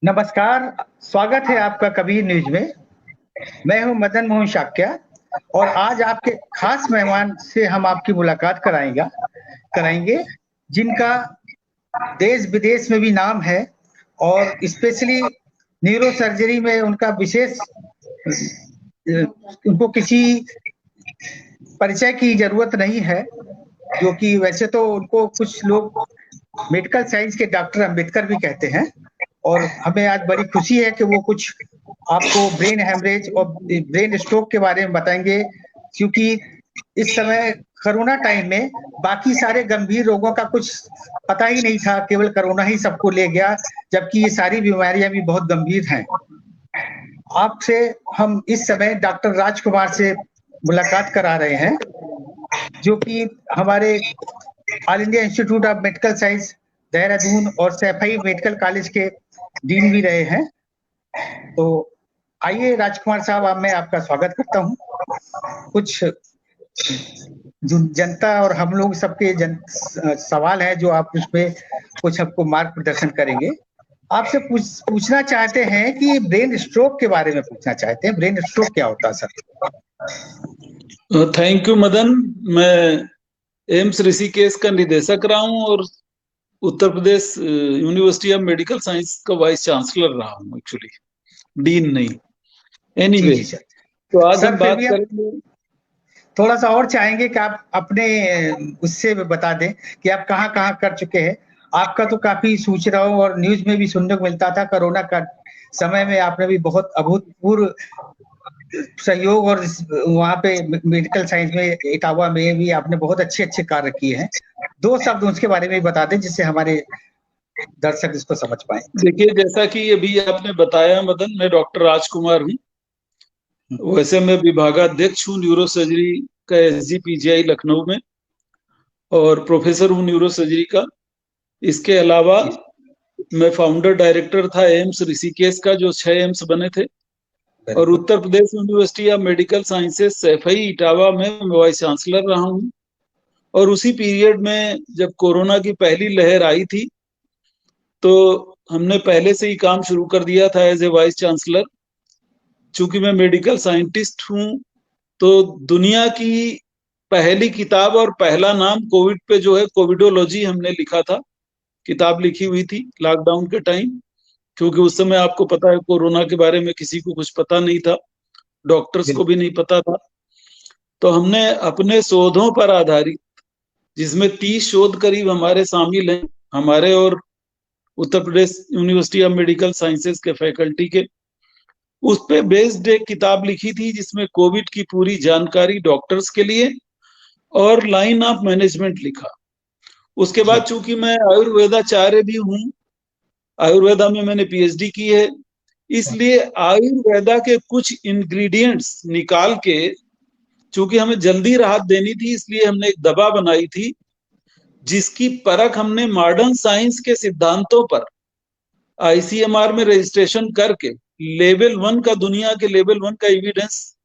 नमस्कार, स्वागत है आपका कबीर न्यूज में। मैं हूं मदन मोहन शाक्या और आज आपके खास मेहमान से हम आपकी मुलाकात कराएंगे, जिनका देश विदेश में भी नाम है और स्पेशली न्यूरो सर्जरी में उनका विशेष उनको किसी परिचय की जरूरत नहीं है, जो कि वैसे तो उनको कुछ लोग मेडिकल साइंस के डॉक्टर अंबेडकर भी कहते हैं। और हमें आज बड़ी खुशी है कि वो कुछ आपको ब्रेन हेमरेज और ब्रेन स्ट्रोक के बारे में बताएंगे, क्योंकि इस समय कोरोना टाइम में बाकी सारे गंभीर रोगों का कुछ पता ही नहीं था, केवल कोरोना ही सबको ले गया, जबकि ये सारी बीमारियां भी बहुत गंभीर हैं। आपसे हम इस समय डॉक्टर राजकुमार से मुलाकात करा रहे हैं, जो कि हमारे all India institute of medical science Dehradun और सैफई मेडिकल कॉलेज के डीन भी रहे हैं। तो आइए राजकुमार साहब, अब मैं आपका स्वागत करता हूं। कुछ जनता और हम लोग सबके सवाल है जो आप उसमें कुछ हमको मार्ग प्रदर्शन करेंगे। आपसे पूछना चाहते हैं कि ब्रेन स्ट्रोक के बारे में पूछना चाहते हैं। ब्रेन स्ट्रोक क्या होता है सर? Thank you Madan. मैं एम्स ऋषिकेश का निदेशक रहा हूँ और Uttar Pradesh University of medical science का वाइस चांसलर रहा हूँ, एक्चुअली डीन नहीं। एनीवे सर, तो आज सर हम फिर बात भी करेंगे। थोड़ा सा और चाहेंगे कि आप अपने उससे बता दें कि आप कहाँ कहाँ कर चुके हैं। आपका तो काफी सूचनाओं और न्यूज में भी सुनने को मिलता था। कोरोना का समय में आपने भी बहुत अभूतपूर्व सहयोग और वहाँ पे मेडिकल साइंस में इटावा में भी आपने बहुत अच्छे अच्छे कार्य किए हैं। दो शब्द उसके बारे में बता दें जिससे हमारे दर्शक इसको समझ पाए। देखिए, जैसा कि अभी आपने बताया मदन, मैं डॉक्टर राजकुमार हूँ। वैसे मैं विभागाध्यक्ष हूँ न्यूरो सर्जरी का SGPGI लखनऊ में और प्रोफेसर हूँ न्यूरो सर्जरी का। इसके अलावा मैं फाउंडर डायरेक्टर था एम्स ऋषिकेश का, जो 6 एम्स बने थे। और Uttar Pradesh University of Medical Sciences Saifai Etawah में मैं वाइस चांसलर रहा हूँ। और उसी पीरियड में जब कोरोना की पहली लहर आई थी तो हमने पहले से ही काम शुरू कर दिया था एज ए वाइस चांसलर। चूंकि मैं मेडिकल साइंटिस्ट हूँ तो दुनिया की पहली किताब और पहला नाम कोविड पे जो है कोविडोलॉजी हमने लिखा था। किताब लिखी हुई थी लॉकडाउन के टाइम, क्योंकि उस समय आपको पता है कोरोना के बारे में किसी को कुछ पता नहीं था, डॉक्टर्स को भी नहीं पता था। तो हमने अपने शोधों पर आधारित, जिसमें 30 शोध करीब हमारे शामिल हैं, हमारे और Uttar Pradesh University of Medical sciences के फैकल्टी के, उस पे बेस्ड एक किताब लिखी थी जिसमें कोविड की पूरी जानकारी डॉक्टर्स के लिए और लाइन ऑफ मैनेजमेंट लिखा। उसके बाद चूंकि मैं आयुर्वेदाचार्य भी हूँ, आयुर्वेदा में मैंने PhD की है, इसलिए आयुर्वेदा के कुछ इंग्रेडिएंट्स निकाल के, चूंकि हमें जल्दी राहत देनी थी, इसलिए हमने एक दवा बनाई थी जिसकी परख हमने मॉडर्न साइंस के सिद्धांतों पर ICMR में रजिस्ट्रेशन करके लेवल 1 का, दुनिया के लेवल 1 का एविडेंस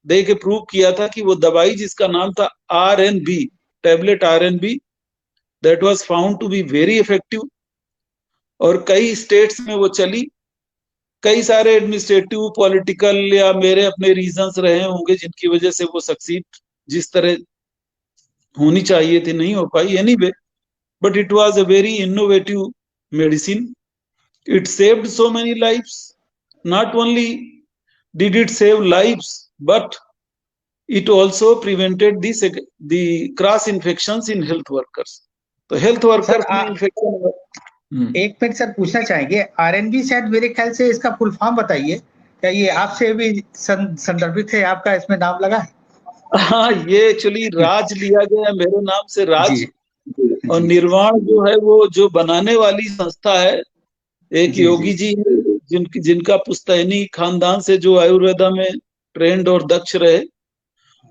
दे के प्रूव किया था कि वो दवाई जिसका नाम था RNB, tablet RNB, that was found to be very effective. और कई स्टेट्स में वो चली। कई सारे एडमिनिस्ट्रेटिव, पॉलिटिकल या मेरे अपने रीजंस रहे होंगे जिनकी वजह से वो सक्सीड जिस तरह होनी चाहिए थी नहीं हो पाई। Anyway, but it was a very innovative medicine. It saved so many lives. Not only did it save lives, but it also prevented the cross infections in health workers. तो हेल्थ वर्कर्स में infection. एक minute sir, पूछना चाहेंगे RNB, शायद मेरे ख्याल से इसका फुल फॉर्म बताइए। क्या ये आपसे भी संदर्भित है? आपका इसमें नाम लगा है? हाँ, ये एक्चुअली राज लिया गया मेरे नाम से, राज। जी, और जी, निर्वाण जो है वो जो बनाने वाली संस्था है, एक जी, योगी जी जिनका पुश्तैनी खानदान से जो आयुर्वेदा में ट्रेंड और दक्ष रहे,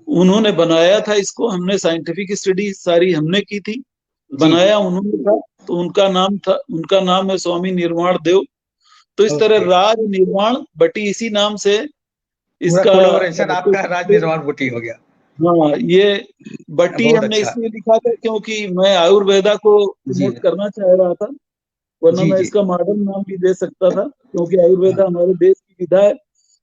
उन्होंने बनाया था इसको। हमने साइंटिफिक स्टडी सारी हमने की थी, बनाया उन्होंने था। तो उनका नाम है स्वामी निर्वाण देव। तो इस तरह राज निर्वाण बटी, इसी नाम से इसका कोलैबोरेशन आपका राज निर्माण बुटी हो गया। हाँ, ये बटी हमने अच्छा। इसलिए लिखा था क्योंकि मैं आयुर्वेदा को प्रमोट करना चाह रहा था। वरना जी मैं जी इसका मॉडर्न नाम भी दे सकता था, क्योंकि आयुर्वेदा हमारे देश की विधा है।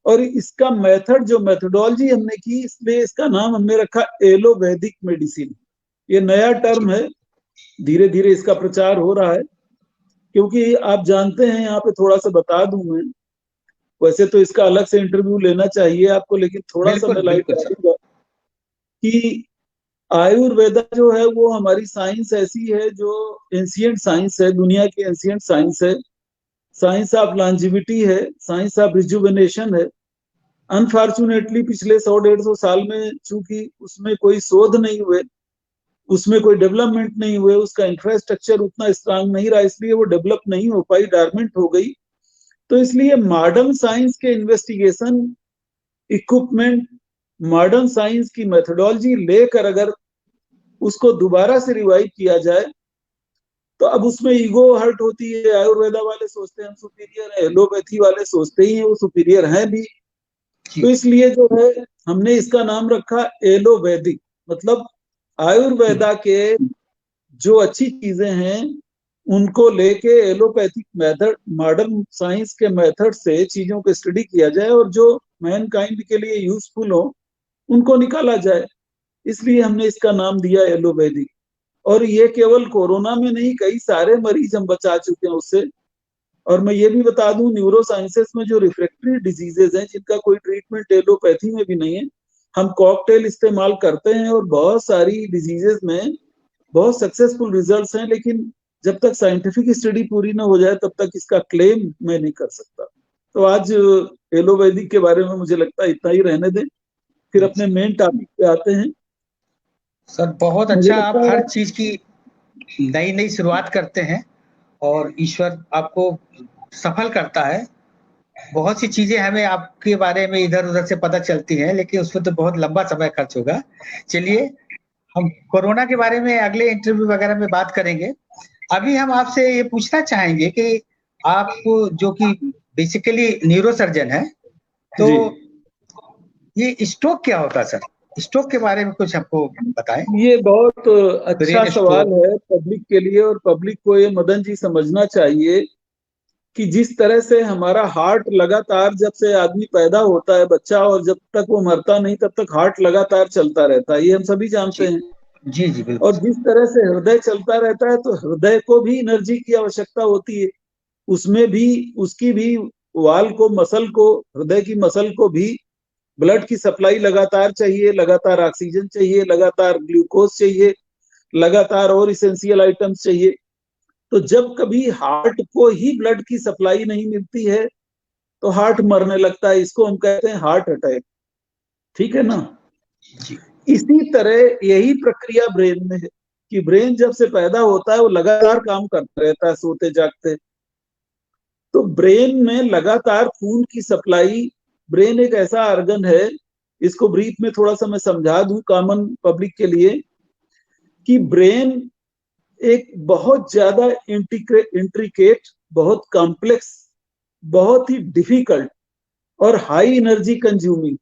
और इसका मेथड, जो मेथोडोलॉजी हमने की, इसलिए इसका नाम हमने रखा एलोवैदिक मेडिसिन। ये नया टर्म है, धीरे धीरे इसका प्रचार हो रहा है। क्योंकि आप जानते हैं, यहाँ पे थोड़ा सा बता दूं मैं, वैसे तो इसका अलग से इंटरव्यू लेना चाहिए आपको, लेकिन थोड़ा सा मैं बिल्कुल लाइट बिल्कुल सर। डालूंगा कि आयुर्वेदा जो है वो हमारी साइंस ऐसी है जो एंशियंट साइंस है, दुनिया की एंशियंट साइंस है, साइंस ऑफ लॉन्जिविटी है, साइंस ऑफ रिजुवेनेशन है। अनफॉर्चुनेटली पिछले 100-150 साल में चूंकि उसमें कोई शोध नहीं हुए, उसमें कोई डेवलपमेंट नहीं हुए, उसका इंफ्रास्ट्रक्चर उतना स्ट्रांग नहीं रहा, इसलिए वो डेवलप नहीं हो पाई, डॉर्मेंट हो गई। तो इसलिए मॉडर्न साइंस के इन्वेस्टिगेशन इक्विपमेंट, मॉडर्न साइंस की मेथोडोलॉजी लेकर अगर उसको दोबारा से रिवाइव किया जाए, तो अब उसमें ईगो हर्ट होती है। आयुर्वेदा वाले सोचते हैं हम सुपीरियर हैं, एलोपैथी वाले सोचते ही हैं वो सुपीरियर हैं भी। तो जी इसलिए जो है हमने इसका नाम रखा एलोवैदिक, मतलब आयुर्वेदा के जो अच्छी चीजें हैं उनको लेके एलोपैथिक मेथड, मॉडर्न साइंस के मेथड से चीजों को स्टडी किया जाए, और जो मैनकाइंड के लिए यूजफुल हो उनको निकाला जाए। इसलिए हमने इसका नाम दिया एलोपैथिक। और ये केवल कोरोना में नहीं, कई सारे मरीज हम बचा चुके हैं उससे। और मैं ये भी बता दूं, न्यूरो साइंसेस में जो रिफ्रैक्टरी डिजीजेज हैं जिनका कोई ट्रीटमेंट एलोपैथी में भी नहीं है, हम कॉकटेल इस्तेमाल करते हैं, और बहुत सारी डिजीजेज में बहुत सक्सेसफुल रिजल्ट्स हैं। लेकिन जब तक साइंटिफिक स्टडी पूरी ना हो जाए तब तक इसका क्लेम मैं नहीं कर सकता। तो आज एलोपैथिक के बारे में मुझे लगता है इतना ही रहने दें, फिर अपने मेन टॉपिक पे आते हैं। सर, बहुत मुझे अच्छा। आप लगता हर है चीज की नई नई शुरुआत करते हैं और ईश्वर आपको सफल करता है। बहुत सी चीजें हमें आपके बारे में इधर उधर से पता चलती हैं, लेकिन उसमें तो बहुत लंबा समय खर्च होगा। चलिए, हम कोरोना के बारे में अगले इंटरव्यू वगैरह में बात करेंगे। अभी हम आपसे ये पूछना चाहेंगे कि आप, जो कि बेसिकली न्यूरो सर्जन है, तो जी, ये स्ट्रोक क्या होता है सर? स्ट्रोक के बारे में कुछ हमको बताएं। ये बहुत अच्छा ब्रेन सवाल स्ट्रोक। है पब्लिक के लिए, और पब्लिक को ये मदन जी समझना चाहिए कि जिस तरह से हमारा हार्ट लगातार, जब से आदमी पैदा होता है बच्चा, और जब तक वो मरता नहीं तब तक हार्ट लगातार चलता रहता है, ये हम सभी जानते जी हैं। जी जी और बिल्कुल। जिस तरह से हृदय चलता रहता है, तो हृदय को भी एनर्जी की आवश्यकता होती है। उसमें भी, उसकी भी वाल को, मसल को, हृदय की मसल को भी ब्लड की सप्लाई लगातार चाहिए, लगातार ऑक्सीजन चाहिए, लगातार ग्लूकोज चाहिए, लगातार और इसेंशियल आइटम्स चाहिए। तो जब कभी हार्ट को ही ब्लड की सप्लाई नहीं मिलती है तो हार्ट मरने लगता है, इसको हम कहते हैं हार्ट अटैक। ठीक है ना? जी इसी तरह यही प्रक्रिया ब्रेन में है कि ब्रेन जब से पैदा होता है वो लगातार काम करता रहता है सोते जागते। तो ब्रेन में लगातार खून की सप्लाई, ब्रेन एक ऐसा ऑर्गन है, इसको ब्रीफ में थोड़ा सा मैं समझा दूं कॉमन पब्लिक के लिए, कि ब्रेन एक बहुत ज्यादा इंट्रिकेट, बहुत कॉम्प्लेक्स, बहुत ही डिफिकल्ट और हाई एनर्जी कंज्यूमिंग,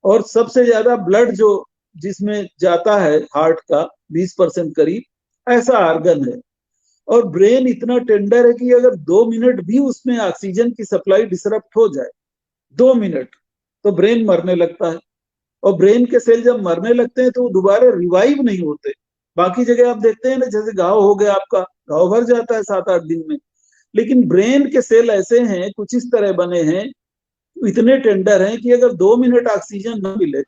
और सबसे ज्यादा ब्लड जो जिसमें जाता है हार्ट का 20% करीब, ऐसा ऑर्गन है। और ब्रेन इतना टेंडर है कि अगर 2 मिनट भी उसमें ऑक्सीजन की सप्लाई डिसरप्ट हो जाए, 2 मिनट, तो ब्रेन मरने लगता है। और ब्रेन के सेल जब मरने लगते हैं तो वो दोबारा रिवाइव नहीं होते। बाकी जगह आप देखते हैं ना, जैसे घाव हो गया आपका, घाव भर जाता है 7-8 दिन में। लेकिन ब्रेन के सेल ऐसे हैं, कुछ इस तरह बने हैं, इतने टेंडर हैं कि अगर 2 मिनट ऑक्सीजन न मिले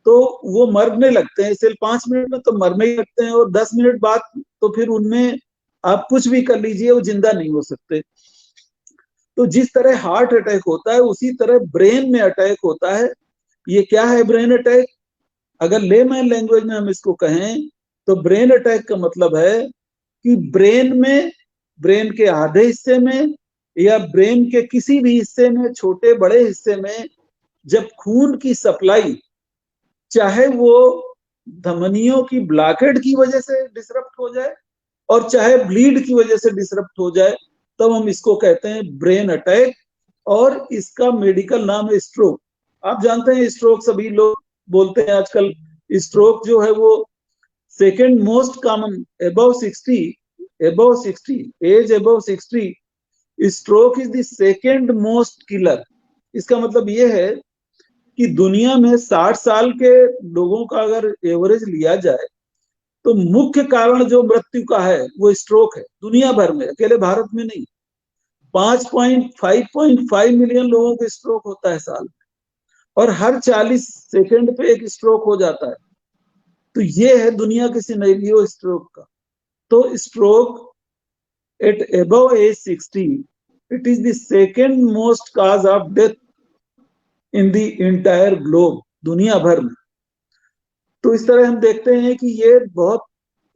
तो वो मरने लगते हैं सेल। 5 मिनट में तो मरने ही लगते हैं, और 10 मिनट बाद तो फिर उनमें आप कुछ भी कर लीजिए, वो जिंदा नहीं हो सकते। तो जिस तरह हार्ट अटैक होता है, उसी तरह ब्रेन में अटैक होता है। ये क्या है ब्रेन अटैक? अगर लेमैन लैंग्वेज में हम इसको कहें तो ब्रेन अटैक का मतलब है कि ब्रेन में, ब्रेन के आधे हिस्से में या ब्रेन के किसी भी हिस्से में, छोटे बड़े हिस्से में, जब खून की सप्लाई, चाहे वो धमनियों की ब्लॉकेड की वजह से डिसरप्ट हो जाए और चाहे ब्लीड की वजह से डिसरप्ट हो जाए, तब हम इसको कहते हैं ब्रेन अटैक। और इसका मेडिकल नाम है स्ट्रोक। आप जानते हैं स्ट्रोक सभी लोग बोलते हैं आजकल। स्ट्रोक जो है वो second most common, above 60 above 60, age above 60, stroke is the second most killer. इसका मतलब ये है कि दुनिया में 60 साल के लोगों का अगर एवरेज लिया जाए तो मुख्य कारण जो मृत्यु का है वो स्ट्रोक है, दुनिया भर में, अकेले भारत में नहीं। 5.5 मिलियन लोगों को स्ट्रोक होता है साल में, और हर 40 सेकंड पे एक स्ट्रोक हो जाता है। तो ये है दुनिया के सिनेरियो स्ट्रोक का। तो stroke at above age 60, it is the second most cause of death in the entire globe, दुनिया भर में। तो इस तरह हम देखते हैं कि ये बहुत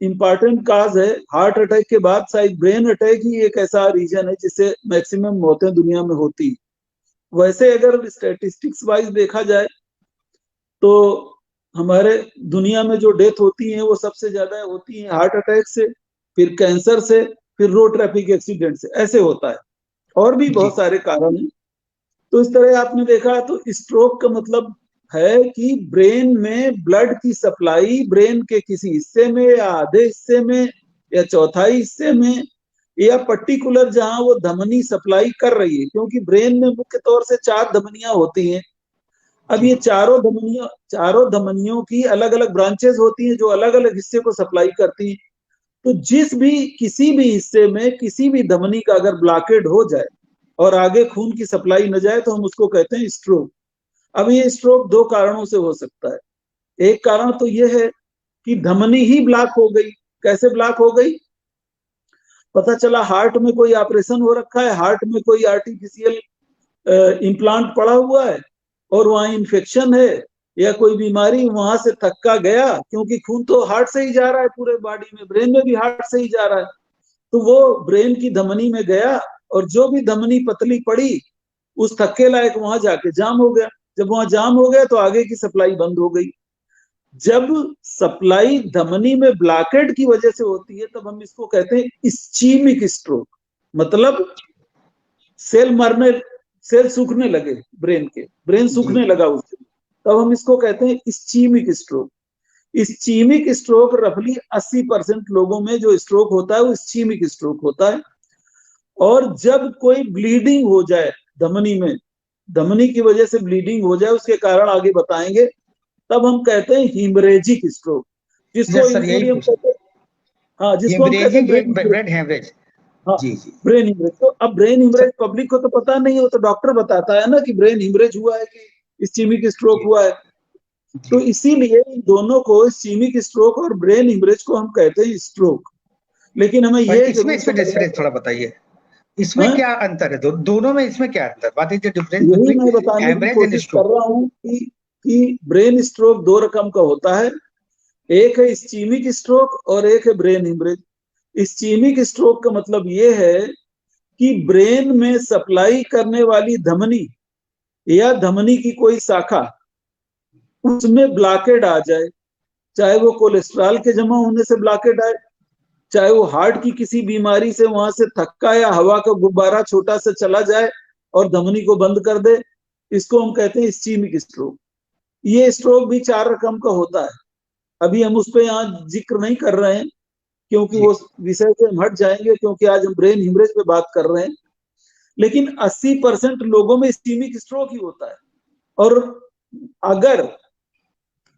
इंपॉर्टेंट काज है। हार्ट अटैक के बाद शायद ब्रेन अटैक ही एक ऐसा रीजन है जिससे मैक्सिमम मौतें दुनिया में होती है। वैसे अगर स्टैटिस्टिक्स वाइज देखा जाए तो हमारे दुनिया में जो डेथ होती है वो सबसे ज्यादा होती है हार्ट अटैक से, फिर कैंसर से, फिर रोड ट्रैफिक एक्सीडेंट से, ऐसे होता है। और भी बहुत सारे कारण हैं। तो इस तरह आपने देखा तो स्ट्रोक का मतलब है कि ब्रेन में ब्लड की सप्लाई ब्रेन के किसी हिस्से में या आधे हिस्से में या चौथाई हिस्से में या पर्टिकुलर जहां वो धमनी सप्लाई कर रही है, क्योंकि ब्रेन में मुख्य तौर से 4 धमनियां होती हैं। अब ये चारों धमनियों की अलग अलग ब्रांचेस होती हैं जो अलग अलग हिस्से को सप्लाई करती हैं। तो किसी भी हिस्से में किसी भी धमनी का अगर ब्लॉकेड हो जाए और आगे खून की सप्लाई न जाए तो हम उसको कहते हैं स्ट्रोक। अब ये स्ट्रोक 2 कारणों से हो सकता है। एक कारण तो ये है कि धमनी ही ब्लॉक हो गई। कैसे ब्लॉक हो गई? पता चला हार्ट में कोई ऑपरेशन हो रखा है, हार्ट में कोई आर्टिफिशियल इम्प्लांट पड़ा हुआ है और वहां इन्फेक्शन है या कोई बीमारी, वहां से थक्का गया, क्योंकि खून तो हार्ट से ही जा रहा है पूरे बॉडी में, ब्रेन में भी हार्ट से ही जा रहा है। तो वो ब्रेन की धमनी में गया और जो भी धमनी पतली पड़ी उस थक्के लायक वहां जाके जाम हो गया। जब वहां जाम हो गया तो आगे की सप्लाई बंद हो गई। जब सप्लाई धमनी में ब्लॉकेड की वजह से होती है तब हम इसको कहते हैं इस्चीमिक स्ट्रोक। मतलब सेल सूखने लगे ब्रेन सूखने लगा उससे, तब हम इसको कहते हैं इस्चीमिक स्ट्रोक। इस्चीमिक स्ट्रोक रफली 80% लोगों में जो स्ट्रोक होता है वो इस्चीमिक स्ट्रोक होता है। और जब कोई ब्लीडिंग हो जाए धमनी में, धमनी की वजह से ब्लीडिंग हो जाए, उसके कारण आगे बताएंगे, तब हम कहते हैं हीमरेजिक स्ट्रोक, जिसको इंजूरियम कहते हैं। हाँ, जिसको हम कहते हैं ब्रेन हेमरेज। हाँ, जी जी। Brain haemorrhage. तो अब ब्रेन हिमरेज पब्लिक को तो पता नहीं हो, तो डॉक्टर बताता है ना कि ब्रेन हिमरेज हुआ है कि इस्चीमिक स्ट्रोक हुआ है। तो इसीलिए इन दोनों को, इस्चीमिक स्ट्रोक और ब्रेन हिमरेज को हम कहते हैं स्ट्रोक। लेकिन हमें ये इसमें डिफरेंस थोड़ा बताइए, इसमें क्या अंतर है? दोनों में इसमें क्या अंतर? व्हाट इज द डिफरेंस यही मैं बिटवीन बताने की हेमरेज एंड कोशिश कर स्ट्रोक? रहा हूँ कि ब्रेन स्ट्रोक 2 रकम का होता है। एक है इस्चीमिक स्ट्रोक और एक है ब्रेन हिमरेज। इस्चीमिक स्ट्रोक का मतलब ये है कि ब्रेन में सप्लाई करने वाली धमनी या धमनी की कोई शाखा, उसमें ब्लॉकेड आ जाए, चाहे वो कोलेस्ट्रॉल के जमा होने से ब्लॉकेड आए, चाहे वो हार्ट की किसी बीमारी से वहां से थक्का या हवा का गुब्बारा छोटा सा चला जाए और धमनी को बंद कर दे, इसको हम कहते हैं इस्चीमिक स्ट्रोक। ये स्ट्रोक भी 4 रकम का होता है। अभी हम उस पर यहाँ जिक्र नहीं कर रहे हैं क्योंकि वो विषय से हम हट जाएंगे, क्योंकि आज हम ब्रेन हिमरेज पे बात कर रहे हैं। लेकिन 80% लोगों में इस्चीमिक स्ट्रोक ही होता है। और अगर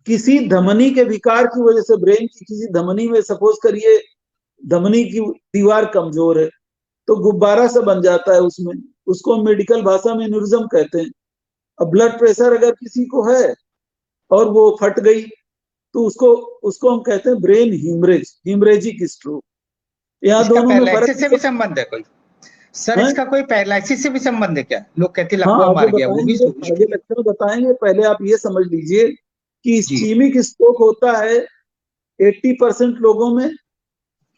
किसी धमनी के विकार की वजह से ब्रेन की किसी धमनी में, सपोज करिए धमनी की दीवार कमजोर है, तो गुब्बारा सा बन जाता है उसमें, उसको मेडिकल भाषा में एन्यूरिज्म कहते हैं। अब ब्लड प्रेशर अगर किसी को है और वो फट गई तो उसको हम कहते हैं ब्रेन हिमरेजिक स्ट्रोक। यहाँ दोनों में फर्क से भी संबंध है कोई? सर है? इसका कोई पैरालिसिस से भी संबंध है क्या? लोग कहते हैं हाँ, लकवा आगे मार गया, वो भी बताएंगे, आगे लेक्चर में बताएंगे। पहले आप ये समझ लीजिए कि इस्चीमिक स्ट्रोक होता है 80% लोगों में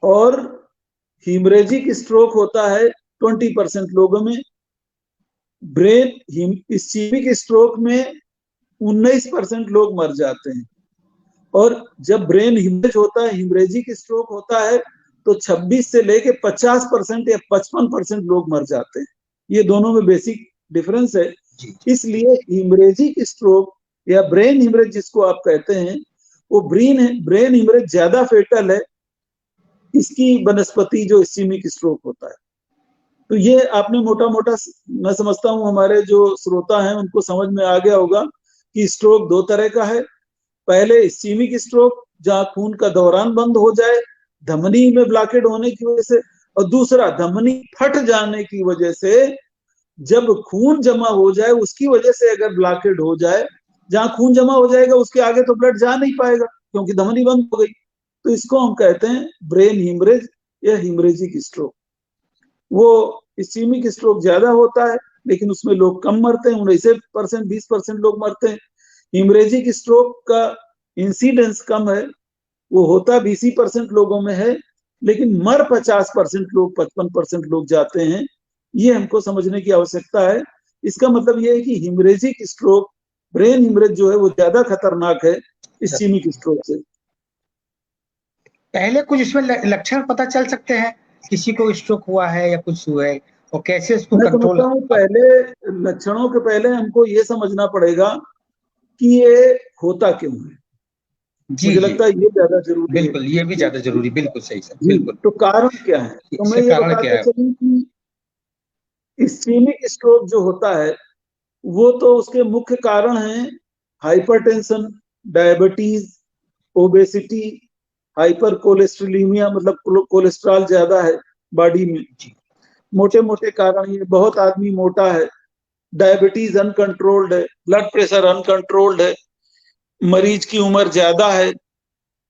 और हिमरेजिक स्ट्रोक होता है 20% लोगों में। इस्चीमिक स्ट्रोक में 19% लोग मर जाते हैं, और जब ब्रेन हिमरेज होता है, हिमरेजिक स्ट्रोक होता है, तो 26 से लेके 50% या 55% लोग मर जाते हैं। ये दोनों में बेसिक डिफरेंस है। इसलिए हिमरेजिक स्ट्रोक या ब्रेन हिमरेज जिसको आप कहते हैं, वो ब्रेन हिमरेज ज्यादा फेटल है, इसकी वनस्पति जो इस्कीमिक स्ट्रोक होता है। तो ये आपने मोटा मोटा, मैं समझता हूँ हमारे जो श्रोता हैं उनको समझ में आ गया होगा कि स्ट्रोक दो तरह का है। पहले इस्कीमिक स्ट्रोक, जहाँ खून का दौरान बंद हो जाए धमनी में ब्लॉकेड होने की वजह से, और दूसरा धमनी फट जाने की वजह से, जब खून जमा हो जाए उसकी वजह से अगर ब्लॉकेड हो जाए, जहां खून जमा हो जाएगा उसके आगे तो ब्लड जा नहीं पाएगा क्योंकि धमनी बंद हो गई। तो इसको हम कहते हैं ब्रेन हिमरेज या हिमरेजिक स्ट्रोक। वो इस्कीमिक स्ट्रोक ज्यादा होता है लेकिन उसमें लोग कम मरते हैं, 19% 20% लोग मरते हैं। हिमरेजिक स्ट्रोक का इंसिडेंस कम है, वो होता 20% लोगों में है, लेकिन मर 50% लोग, 55% लोग जाते हैं। ये हमको समझने की आवश्यकता है। इसका मतलब ये है कि हिमरेजिक स्ट्रोक, ब्रेन हिमरेज जो है वो ज्यादा खतरनाक है इस्कीमिक स्ट्रोक से। पहले कुछ इसमें लक्षण पता चल सकते हैं किसी को स्ट्रोक हुआ है या कुछ हुआ है, और कैसे उसको मैं कंट्रोल? समझता हूँ पहले लक्षणों के पहले हमको ये समझना पड़ेगा कि ये होता क्यों है। जी मुझे जी, लगता है ये ज्यादा जरूरी है। बिल्कुल ये भी ज्यादा जरूरी, बिल्कुल सही सर, जी, बिल्कुल। तो कारण क्या है, तो मैं इससे ये कारण क्या बताते है? चलूं कि इस्कीमिक स्ट्रोक जो होता है वो तो उसके मुख्य कारण हैं hypertension, diabetes, obesity, hyper cholesterolemia, मतलब कोलेस्ट्रॉल ज्यादा है बॉडी में। मोटे मोटे कारण ये, बहुत आदमी मोटा है, डायबिटीज अनकंट्रोल्ड है, ब्लड प्रेशर अनकंट्रोल्ड है, मरीज की उम्र ज्यादा है,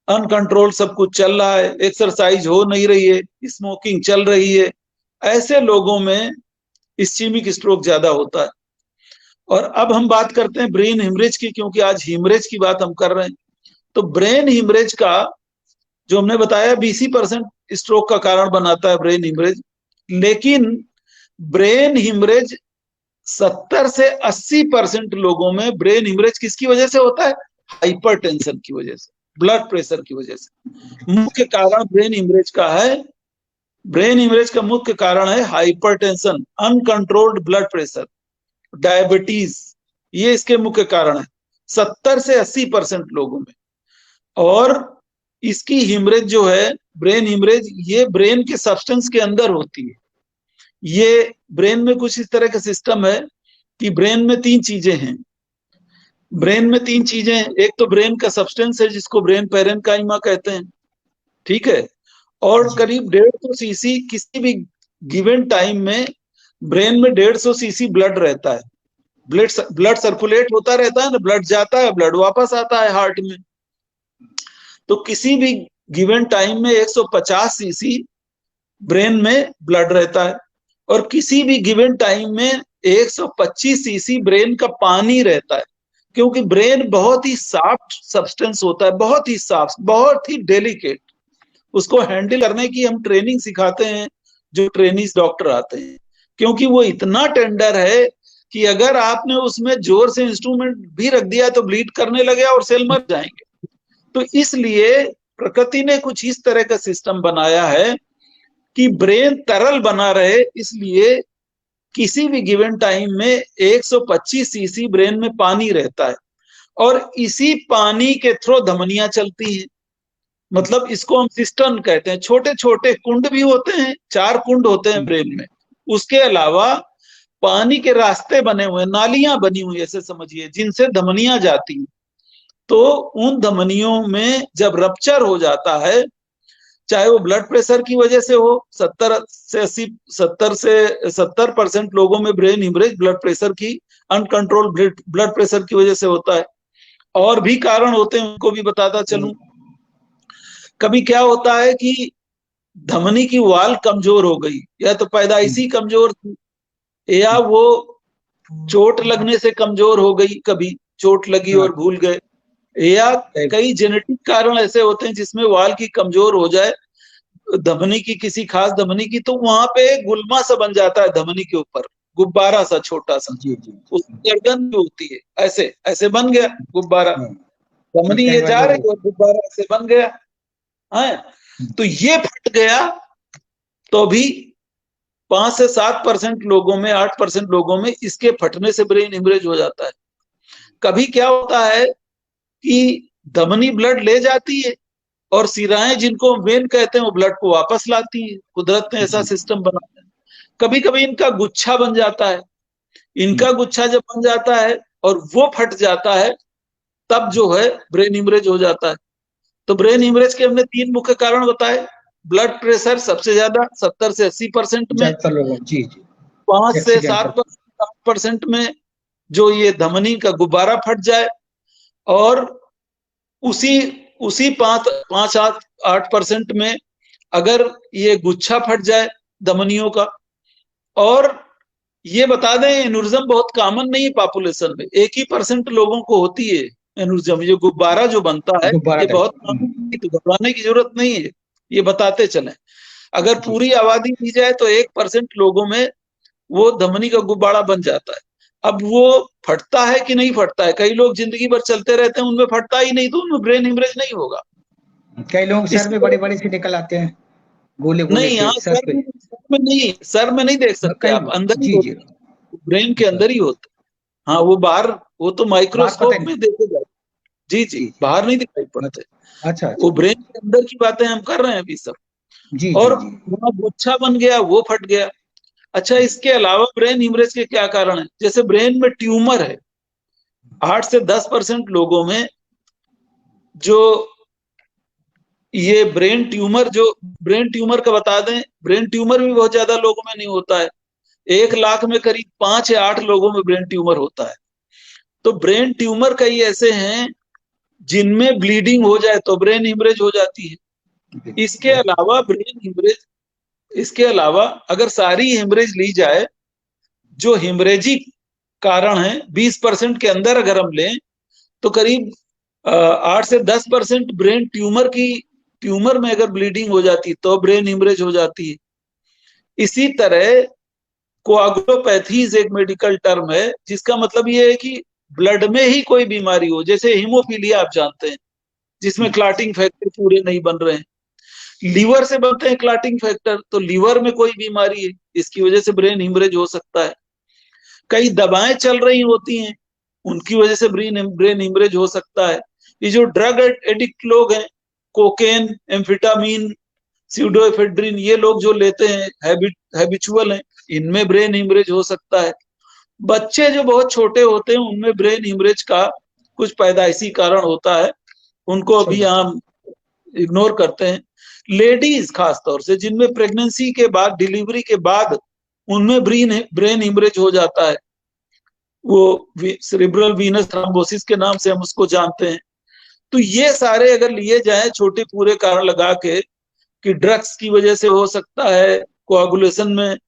अनकंट्रोल सब कुछ चल रहा है, एक्सरसाइज हो नहीं रही है, स्मोकिंग चल रही है, ऐसे लोगों में इस्कीमिक स्ट्रोक ज्यादा होता है। और अब हम बात करते हैं ब्रेन हिमरेज की, क्योंकि आज हिमरेज की बात हम कर रहे हैं। तो ब्रेन हिमरेज का जो हमने बताया 20% स्ट्रोक का कारण बनाता है ब्रेन हिमरेज, लेकिन ब्रेन हिमरेज 70 से 80% लोगों में ब्रेन हिमरेज किसकी वजह से होता है? हाइपरटेंशन की वजह से, ब्लड प्रेशर की वजह से। मुख्य कारण ब्रेन हिमरेज का है, ब्रेन हिमरेज का मुख्य कारण है hypertension, uncontrolled blood pressure, diabetes, ये इसके मुख्य कारण है 70 से 80% लोगों में। और इसकी हिमरेज जो है, ब्रेन हिमरेज, ये ब्रेन के सब्सटेंस के अंदर होती है। ये ब्रेन में कुछ इस तरह का सिस्टम है कि ब्रेन में तीन चीजें हैं। ब्रेन में तीन चीजें हैं, एक तो ब्रेन का सब्सटेंस है जिसको ब्रेन पैरेन्काइमा कहते हैं, ठीक है, और करीब 150 सीसी किसी भी गिवन टाइम में ब्रेन में 150 सीसी ब्लड रहता है। ब्लड सर्कुलेट होता रहता है ना, ब्लड जाता है, ब्लड वापस आता है हार्ट में। तो किसी भी गिवन टाइम में 150 सीसी ब्रेन में ब्लड रहता है, और किसी भी गिवन टाइम में 125 सीसी ब्रेन का पानी रहता है। क्योंकि ब्रेन बहुत ही सॉफ्ट सब्सटेंस होता है, बहुत ही सॉफ्ट, बहुत ही डेलिकेट। उसको हैंडल करने की हम ट्रेनिंग सिखाते हैं जो ट्रेनिंग डॉक्टर आते हैं, क्योंकि वो इतना टेंडर है कि अगर आपने उसमें जोर से इंस्ट्रूमेंट भी रख दिया तो ब्लीड करने लगे और सेल मर जाएंगे। तो इसलिए प्रकृति ने कुछ इस तरह का सिस्टम बनाया है कि ब्रेन तरल बना रहे, इसलिए किसी भी गिवन टाइम में 125 सीसी ब्रेन में पानी रहता है, और इसी पानी के थ्रू धमनियां चलती हैं। मतलब इसको हम सिस्टर्न कहते हैं। छोटे छोटे कुंड भी होते हैं, 4 कुंड होते हैं ब्रेन में। उसके अलावा पानी के रास्ते बने हुए, नालियां बनी हुई ऐसे समझिए, जिनसे धमनियां जाती हैं। तो उन धमनियों में जब रप्चर हो जाता है, चाहे वो ब्लड प्रेशर की वजह से हो, 70% लोगों में ब्रेन हिमरेज ब्लड प्रेशर की, अनकंट्रोल ब्लड प्रेशर की वजह से होता है। और भी कारण होते हैं, उनको भी बताता चलूं। कभी क्या होता है कि धमनी की वाल कमजोर हो गई, या तो पैदाइशी कमजोर थी, या वो चोट लगने से कमजोर हो गई, कभी चोट लगी और भूल गए, या कई जेनेटिक कारण ऐसे होते हैं जिसमें वाल की कमजोर हो जाए धमनी की, किसी खास धमनी की, तो वहां पे गुलमा सा बन जाता है धमनी के ऊपर, गुब्बारा सा छोटा सा, उस गर्दन भी होती है, ऐसे ऐसे बन गया गुब्बारा, धमनी ये जा रही और गुब्बारा ऐसे बन गया है। तो ये फट गया तो भी 5 से 7% लोगों में, 8% लोगों में इसके फटने से ब्रेन हिमरेज हो जाता है। कभी क्या होता है कि धमनी ब्लड ले जाती है और सिराएं जिनको वेन कहते हैं वो ब्लड को वापस लाती है। कुदरत ने ऐसा सिस्टम बनाया है। कभी कभी इनका गुच्छा बन जाता है। इनका गुच्छा जब बन जाता है और वो फट जाता है, तब जो है ब्रेन हिमरेज हो जाता है। तो ब्रेन हिमरेज के हमने 3 मुख्य कारण बताए। ब्लड प्रेशर सबसे ज्यादा 70 से 80% में, ज्यादातर लोगों, जी जी, 5 से एक्सीडेंटल। 7% में जो ये धमनी का गुब्बारा फट जाए, और उसी उसी 5-8% में अगर ये गुच्छा फट जाए धमनियों का। और ये बता दें, एनुरिज्म बहुत कॉमन नहीं है पॉपुलेशन में, 1% लोगों को होती है एनुरिज्म। ये गुब्बारा जो बनता है गुब्बारा ये टाइप। बहुत कॉमन है, तो घबराने की जरूरत नहीं है, ये बताते चलें। अगर जी पूरी आबादी दी जाए तो 1% लोगों में वो धमनी का गुब्बारा बन जाता है। अब वो फटता है कि नहीं फटता है, कई लोग जिंदगी भर चलते रहते हैं, उनमें फटता ही नहीं, तो उनमें ब्रेन हिमरेज नहीं होगा। कई लोग सर इसकी में बड़े वजह बड़े से निकल आते हैं, गोले गोले नहीं, से यहाँ सर पे। सर में नहीं देख सकते कई, आप, अंदर ही जी जी, होते, ब्रेन के अच्छा, अंदर ही होते। हाँ, वो बाहर, वो तो बात पता माइक्रोस्कोप नहीं। में देखे जाते। जी जी, जी जी, बाहर नहीं दिखाई पड़ते। अच्छा अच्छा वो अच्छा, ब्रेन के अंदर की बातें हम कर रहे हैं अभी सब। जी जी और जी। वहाँ गुच्छा बन गया, वो फट गया। अच्छा, इसके अलावा ब्रेन हिमरेज के क्या कारण है? जैसे ब्रेन में ट्यूमर है, 8 से 10% लोगों में जो ये ब्रेन ट्यूमर का बता दें, ब्रेन ट्यूमर भी बहुत ज्यादा लोगों में नहीं होता है। 1 लाख में करीब 5 या 8 लोगों में ब्रेन ट्यूमर होता है। तो ब्रेन ट्यूमर कई ऐसे हैं जिनमें ब्लीडिंग हो जाए तो ब्रेन हिमरेज हो जाती है। इसके बहुत। अलावा ब्रेन हिमरेज, इसके अलावा अगर सारी हिमरेज ली जाए, जो हिमरेजिक कारण है 20% के अंदर अगर हम लें, तो करीब 8 से 10% ब्रेन ट्यूमर में अगर ब्लीडिंग हो जाती तो ब्रेन हिमरेज हो जाती है। इसी तरह कोआगुलोपैथीज एक मेडिकल टर्म है, जिसका मतलब ये है कि ब्लड में ही कोई बीमारी हो, जैसे हीमोफीलिया आप जानते हैं, जिसमें क्लॉटिंग फैक्टर पूरे नहीं बन रहे हैं। लीवर से बनते हैं क्लॉटिंग फैक्टर, तो लीवर में कोई बीमारी है, इसकी वजह से ब्रेन हिमरेज हो सकता है। कई दवाएं चल रही होती हैं, उनकी वजह से ब्रेन हिमरेज हो सकता है। ये जो ड्रग एडिक्ट लोग हैं, कोकेन, एम्फिटामीन, स्यूडोएफेड्रिन, ये लोग जो लेते हैं, हैबिचुअल हैं, इनमें ब्रेन हिमरेज हो सकता है। बच्चे जो बहुत छोटे होते हैं उनमें ब्रेन हिमरेज का कुछ पैदाइशी कारण होता है, उनको अभी सही। हम इग्नोर करते हैं। लेडीज खास तौर से जिनमें प्रेगनेंसी के बाद, डिलीवरी के बाद, उनमें ब्रेन हिमरेज हो जाता है। वो सेरेब्रल वीनस थ्रोम्बोसिस के नाम से हम उसको जानते हैं। तो ये सारे अगर लिए जाएं छोटे पूरे कारण लगा के, कि ड्रग्स की वजह से हो सकता है, कोआगुलेशन में,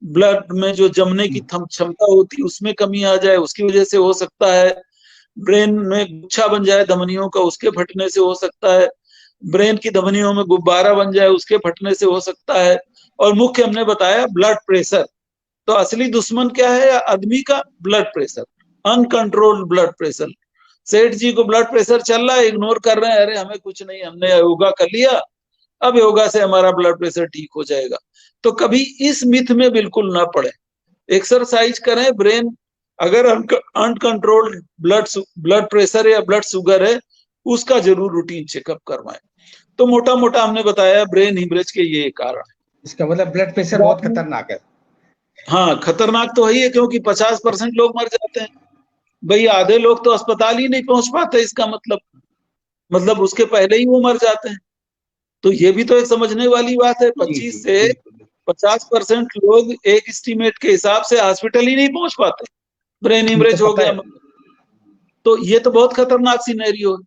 ब्लड में जो जमने की क्षमता होती है उसमें कमी आ जाए, उसकी वजह से हो सकता है। ब्रेन में गुच्छा बन जाए धमनियों का, उसके फटने से हो सकता है। ब्रेन की धमनियों में गुब्बारा बन जाए, उसके फटने से हो सकता है। और मुख्य हमने बताया ब्लड प्रेशर। तो असली दुश्मन क्या है आदमी का? Blood pressure, uncontrolled blood pressure. सेठ जी को ब्लड प्रेशर चल रहा है, इग्नोर कर रहे हैं, अरे हमें कुछ नहीं, हमने योगा कर लिया, अब योगा से हमारा ब्लड प्रेशर ठीक हो जाएगा। तो कभी इस मिथ में बिल्कुल ना पड़े, एक्सरसाइज करें। ब्रेन अगर अनकंट्रोल्ड ब्लड प्रेशर या ब्लड शुगर है, उसका जरूर रूटीन चेकअप करवाएं। तो मोटा मोटा हमने बताया ब्रेन हिमरेज के ये कारण है। इसका मतलब ब्लड प्रेशर बहुत खतरनाक है। हाँ, खतरनाक तो है ही है, क्योंकि 50% लोग मर जाते हैं भाई, आधे लोग तो अस्पताल ही नहीं पहुंच पाते, इसका मतलब उसके पहले ही वो मर जाते हैं। तो ये भी तो एक समझने वाली बात है, जी जी, 25 से बिल्कुल। 50% लोग एक एस्टीमेट के हिसाब से हॉस्पिटल ही नहीं पहुंच पाते, ब्रेन ये तो हिमरेज हो पता गया। है। तो ये तो बहुत खतरनाक सिनेरियो है।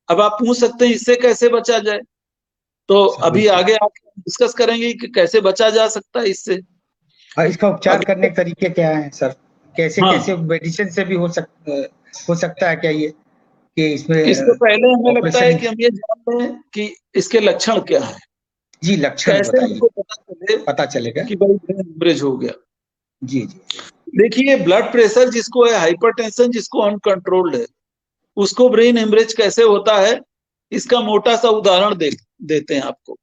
अब आप पूछ सकते हैं इससे कैसे बचा जाए, तो सर अभी बिल्कुल। आगे आप डिस्कस करेंगे कि कैसे बचा जा सकता है इससे। और इसका उपचार करने अगर के तरीके क्या हैं सर? कैसे कैसे हाँ, मेडिसिन से भी हो सकता है क्या ये, कि इससे इसमें पहले हमें लगता है ऑपरेशन? कि हम ये जान लें कि इसके लक्षण क्या है, जी, लक्षण कैसे बताइए, हमको पता चले पता चलेगा। कि भाई ब्रेन हेमरेज हो गया। जी जी। देखिए, ब्लड प्रेशर जिसको है, हाइपरटेंशन जिसको अनकंट्रोल्ड है, उसको ब्रेन हेमरेज कैसे होता है, इसका मोटा सा उदाहरण देते हैं आपको।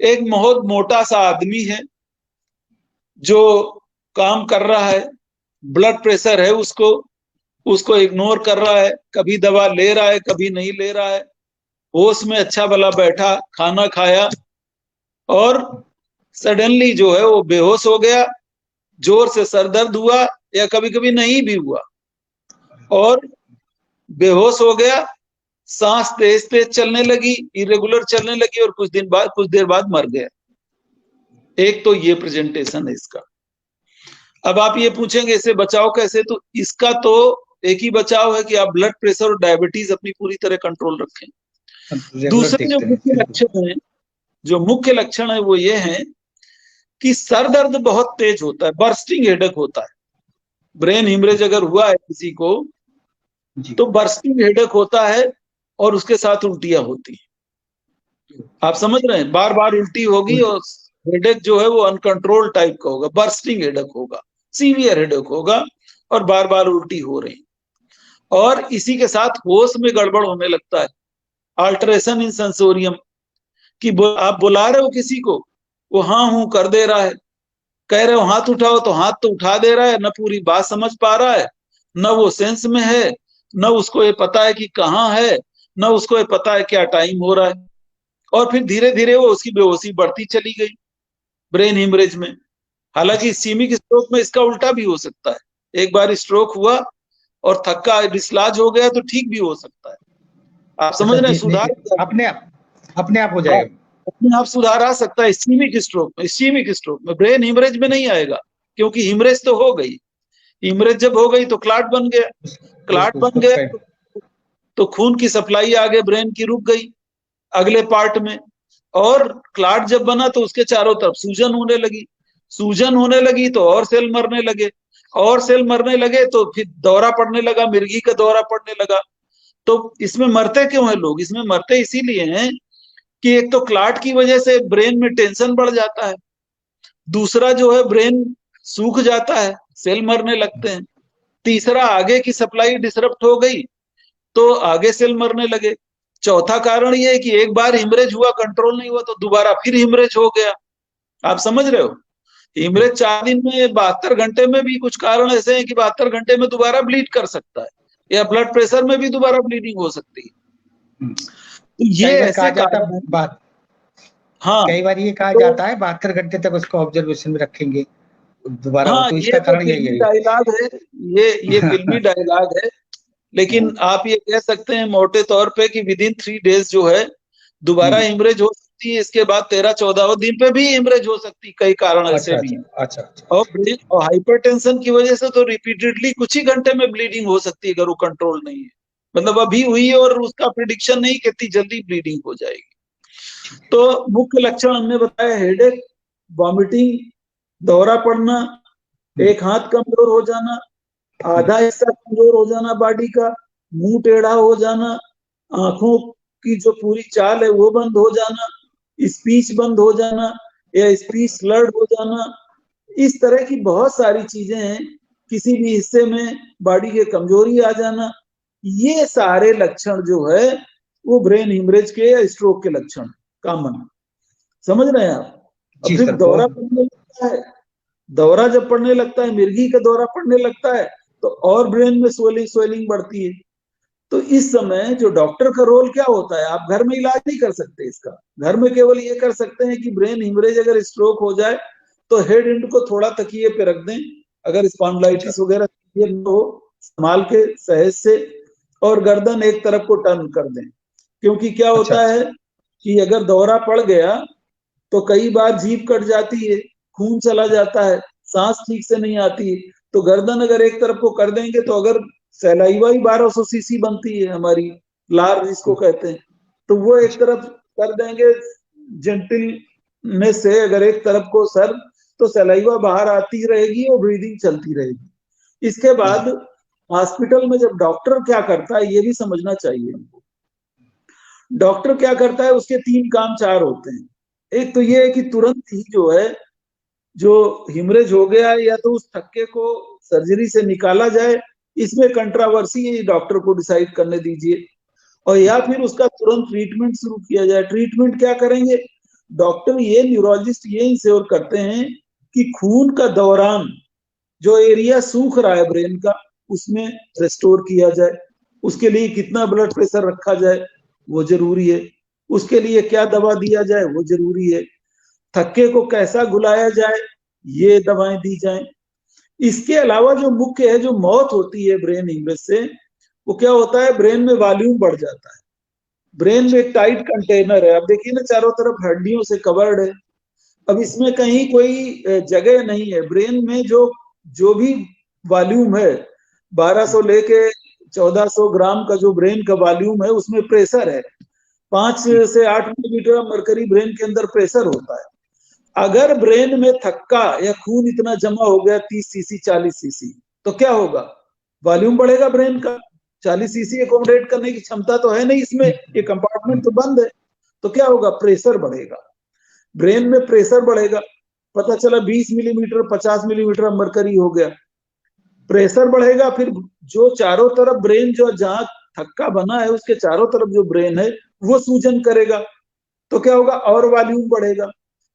एक बहुत मोटा सा आदमी है जो काम कर रहा है, ब्लड प्रेशर है उसको उसको इग्नोर कर रहा है, कभी दवा ले रहा है कभी नहीं ले रहा है, होश में अच्छा भला बैठा, खाना खाया और सडनली जो है वो बेहोश हो गया, जोर से सर दर्द हुआ या कभी कभी नहीं भी हुआ, और बेहोश हो गया, सांस तेज तेज चलने लगी, इरेगुलर चलने लगी, और कुछ देर बाद मर गया। एक तो ये प्रेजेंटेशन है इसका। अब आप ये पूछेंगे इससे बचाव कैसे, तो इसका तो एक ही बचाव है कि आप ब्लड प्रेशर और डायबिटीज अपनी पूरी तरह कंट्रोल रखें। दूसरे जो मुख्य लक्षण है, वो ये है कि सर दर्द बहुत तेज होता है, बर्स्टिंग हेडेक होता है। ब्रेन हिमरेज अगर हुआ है किसी को तो बर्स्टिंग हेडेक होता है और उसके साथ उल्टियां होती है। आप समझ रहे हैं, बार बार उल्टी होगी और हेडेक जो है वो अनकंट्रोल टाइप का होगा, बर्स्टिंग हेडेक होगा, सीवियर हेडेक होगा और बार बार उल्टी हो रही, और इसी के साथ होश में गड़बड़ होने लगता है, अल्टरेशन इन सेंसोरियम, कि आप बुला रहे हो किसी को, वो हाँ हूं कर दे रहा है, कह रहे हो हाथ उठाओ तो हाथ तो उठा दे रहा है, न पूरी बात समझ पा रहा है, न वो सेंस में है, न उसको ये पता है कि कहाँ है, न उसको ये पता है क्या टाइम हो रहा है, और फिर धीरे धीरे वो उसकी बेहोशी बढ़ती चली गई ब्रेन हिमरेज में। हालांकि इस्कीमिक स्ट्रोक में इसका उल्टा भी हो सकता है, एक बार स्ट्रोक हुआ और थक्का डिसलाज हो गया तो ठीक भी हो सकता है। आप समझ रहे हैं, सुधार अपने आप हो जाएगा, अपने आप सुधार आ सकता है इस्कीमिक स्ट्रोक में ब्रेन हिमरेज में नहीं आएगा, क्योंकि हिमरेज तो हो गई, हिमरेज जब हो गई तो क्लाट बन गया, क्लाट बन गया तो खून की सप्लाई आगे ब्रेन की रुक गई अगले पार्ट में, और क्लाट जब बना तो उसके चारों तरफ सूजन होने लगी तो और सेल मरने लगे, और सेल मरने लगे तो फिर दौरा पड़ने लगा, मिर्गी का दौरा पड़ने लगा। तो इसमें मरते क्यों हैं लोग, इसमें मरते इसीलिए हैं कि एक तो क्लाट की वजह से ब्रेन में टेंशन बढ़ जाता है, दूसरा जो है ब्रेन सूख जाता है, सेल मरने लगते हैं, तीसरा आगे की सप्लाई डिसरप्ट हो गई तो आगे सेल मरने लगे, चौथा कारण ये है कि एक बार हिमरेज हुआ, कंट्रोल नहीं हुआ तो दोबारा फिर हिमरेज हो गया। आप समझ रहे हो, हिमरेज 4 दिन में 72 घंटे में भी कुछ कारण ऐसे हैं कि 72 घंटे में दोबारा ब्लीड कर सकता है, या ब्लड प्रेशर में भी दोबारा ब्लीडिंग हो सकती है। तो ये ऐसे बात, हाँ कई बार ये कहा जाता है 72 घंटे तक उसको ऑब्जर्वेशन में रखेंगे दोबारा, हाँ, तो इसका कारण यही है। डायलॉग है ये फिल्मी डायलॉग है, लेकिन आप ये कह सकते हैं मोटे तौर पे कि विद इन 3 डेज जो है दोबारा हिमरेज हो सकती है, इसके बाद 13-14 दिन पे भी हिमरेज हो सकती है, कई कारण ऐसे भी हैं। और हाइपरटेंशन की वजह से तो रिपीटेडली कुछ ही घंटे में ब्लीडिंग हो सकती है अगर वो कंट्रोल नहीं है, मतलब अभी हुई है और उसका प्रिडिक्शन नहीं कितनी जल्दी ब्लीडिंग हो जाएगी। तो मुख्य लक्षण हमने बताया, हेडेक, वॉमिटिंग, दौरा पड़ना, एक हाथ कमजोर हो जाना, आधा हिस्सा कमजोर हो जाना बॉडी का, मुंह टेढ़ा हो जाना, आंखों की जो पूरी चाल है वो बंद हो जाना, स्पीच बंद हो जाना या स्पीच स्लर्ड हो जाना, इस तरह की बहुत सारी चीजें हैं, किसी भी हिस्से में बॉडी के कमजोरी आ जाना, ये सारे लक्षण जो है वो ब्रेन हिमरेज के या स्ट्रोक के लक्षण कॉमन, समझ रहे हैं आप। और फिर दौरा पड़ने लगता है, दौरा जब पड़ने लगता है, मिर्गी का दौरा पड़ने लगता है तो और ब्रेन में स्वेलिंग बढ़ती है। तो इस समय जो डॉक्टर का रोल क्या होता है, आप घर में इलाज नहीं कर सकते इसका, घर में केवल ये कर सकते हैं कि ब्रेन हिमरेज अगर स्ट्रोक हो जाए तो हेड एंड को थोड़ा तकिए पे रख दें, अगर स्पॉन्डिलाइटिस वगैरह हो संभाल के सहज से, और गर्दन एक तरफ को टर्न कर दें, क्योंकि क्या होता है कि अगर दौरा पड़ गया तो कई बार जीभ कट जाती है, खून चला जाता है, सांस ठीक से नहीं आती है, तो गर्दन अगर एक तरफ को कर देंगे तो अगर सैलाइवा ही 1200 सीसी बनती है हमारी, लार जिसको कहते हैं, तो वो एक तरफ कर देंगे जेंटलनेस से, अगर एक तरफ को सर, तो सैलाइवा बाहर आती रहेगी और ब्रीदिंग चलती रहेगी। इसके बाद हॉस्पिटल में जब डॉक्टर क्या करता है ये भी समझना चाहिए हमको। डॉक्टर क्या करता है, उसके 3 काम 4 होते हैं। एक तो ये है कि तुरंत ही जो है, जो हिमरेज हो गया या तो उस थक्के को सर्जरी से निकाला जाए, इसमें कंट्रावर्सी है, डॉक्टर को डिसाइड करने दीजिए, और या फिर उसका तुरंत ट्रीटमेंट शुरू किया जाए। ट्रीटमेंट क्या करेंगे डॉक्टर, ये न्यूरोलॉजिस्ट ये इंश्योर करते हैं कि खून का दौरान जो एरिया सूख रहा है ब्रेन का उसमें रेस्टोर किया जाए, उसके लिए कितना ब्लड प्रेशर रखा जाए, वो जरूरी है। उसके लिए क्या दवा दिया जाए वो जरूरी है। थक्के को कैसा घुलाया जाए ये दवाएं दी जाएं। इसके अलावा जो मुख्य है, जो मौत होती है ब्रेन हिमरेज से, वो क्या होता है, ब्रेन में वॉल्यूम बढ़ जाता है। ब्रेन में एक टाइट कंटेनर है, अब देखिए ना चारों तरफ हड्डियों से कवर्ड है। अब इसमें कहीं कोई जगह नहीं है। ब्रेन में जो जो भी वॉल्यूम है, 1200 लेके 1400 ग्राम का जो ब्रेन का वॉल्यूम है, उसमें प्रेशर है 5 से 8 मिलीमीटर मरकरी ब्रेन के अंदर प्रेशर होता है। अगर ब्रेन में थक्का या खून इतना जमा हो गया 30 सीसी 40 सीसी, तो क्या होगा, वॉल्यूम बढ़ेगा ब्रेन का। 40 सीसी एकोमोडेट करने की क्षमता तो है नहीं इसमें, ये कंपार्टमेंट तो बंद है। तो क्या होगा, प्रेशर बढ़ेगा, ब्रेन में प्रेशर बढ़ेगा। पता चला 20 मिलीमीटर 50 मिलीमीटर मरकरी हो गया, प्रेशर बढ़ेगा। फिर जो चारों तरफ ब्रेन, जो जहां थक्का बना है उसके चारों तरफ जो ब्रेन है वो सूजन करेगा। तो क्या होगा, और वॉल्यूम बढ़ेगा,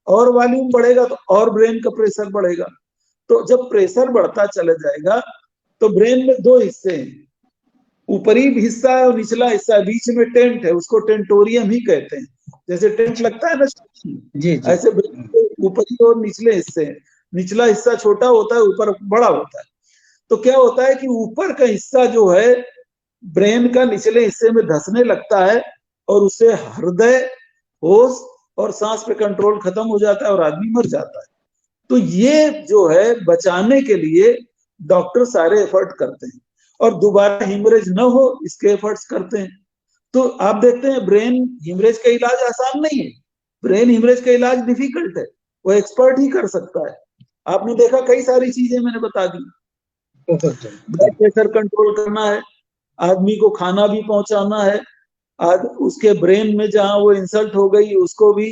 और वॉल्यूम बढ़ेगा तो और ब्रेन का प्रेशर बढ़ेगा। तो जब प्रेशर बढ़ता चला जाएगा तो ब्रेन में दो हिस्से हैं, ऊपरी हिस्सा है और निचला हिस्सा है, बीच में टेंट है, उसको टेंटोरियम ही कहते हैं। जैसे टेंट लगता है ना, जी जी। ऐसे ब्रेन के ऊपरी और निचले हिस्से हैं। निचला हिस्सा छोटा होता है, ऊपर बड़ा होता है। तो क्या होता है कि ऊपर का हिस्सा जो है ब्रेन का निचले हिस्से में धंसने लगता है और उससे हृदय, होश और सांस पे कंट्रोल खत्म हो जाता है और आदमी मर जाता है। तो ये जो है बचाने के लिए डॉक्टर सारे एफर्ट करते हैं और दोबारा हिमरेज न हो इसके एफर्ट्स करते हैं। तो आप देखते हैं ब्रेन हिमरेज का इलाज आसान नहीं है, ब्रेन हिमरेज का इलाज डिफिकल्ट है, वो एक्सपर्ट ही कर सकता है। आपने देखा कई सारी चीजें मैंने बता दी, ब्लड प्रेशर कंट्रोल करना है, आदमी को खाना भी पहुंचाना है, उसके ब्रेन में जहां वो इंसल्ट हो गई उसको भी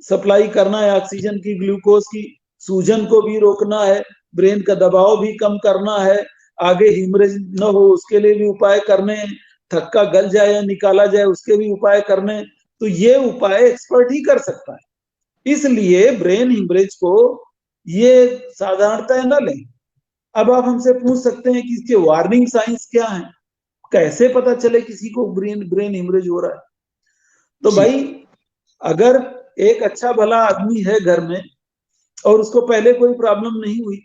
सप्लाई करना है ऑक्सीजन की, ग्लूकोज की, सूजन को भी रोकना है, ब्रेन का दबाव भी कम करना है, आगे हिमरेज न हो उसके लिए भी उपाय करने, थक्का गल जाए या निकाला जाए उसके भी उपाय करने। तो ये उपाय एक्सपर्ट ही कर सकता है। इसलिए ब्रेन हिमरेज को ये साधारणतः न लें। अब आप हमसे पूछ सकते हैं कि इसके वार्निंग साइंस क्या है, कैसे पता चले किसी को ब्रेन ब्रेन हिमरेज हो रहा है। तो भाई अगर एक अच्छा भला आदमी है घर में और उसको पहले कोई प्रॉब्लम नहीं हुई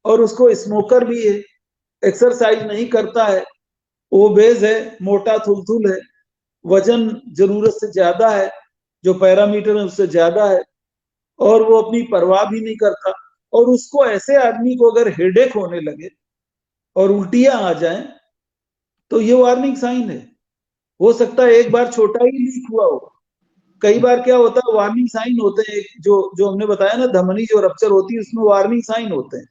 और उसको स्मोकर भी है, एक्सरसाइज नहीं करता है, ओबेज है, मोटा थुलथुल है, वजन जरूरत से ज्यादा है, जो पैरामीटर है उससे ज्यादा है, और वो अपनी परवाह भी नहीं करता, और उसको ऐसे आदमी को अगर हेडेक होने लगे और उल्टियां आ जाएं, तो ये वार्निंग साइन है। हो सकता है एक बार छोटा ही लीक हुआ हो, कई बार क्या होता है वार्निंग साइन होते हैं, जो जो हमने बताया ना धमनी जो रप्चर होती है उसमें वार्निंग साइन होते हैं।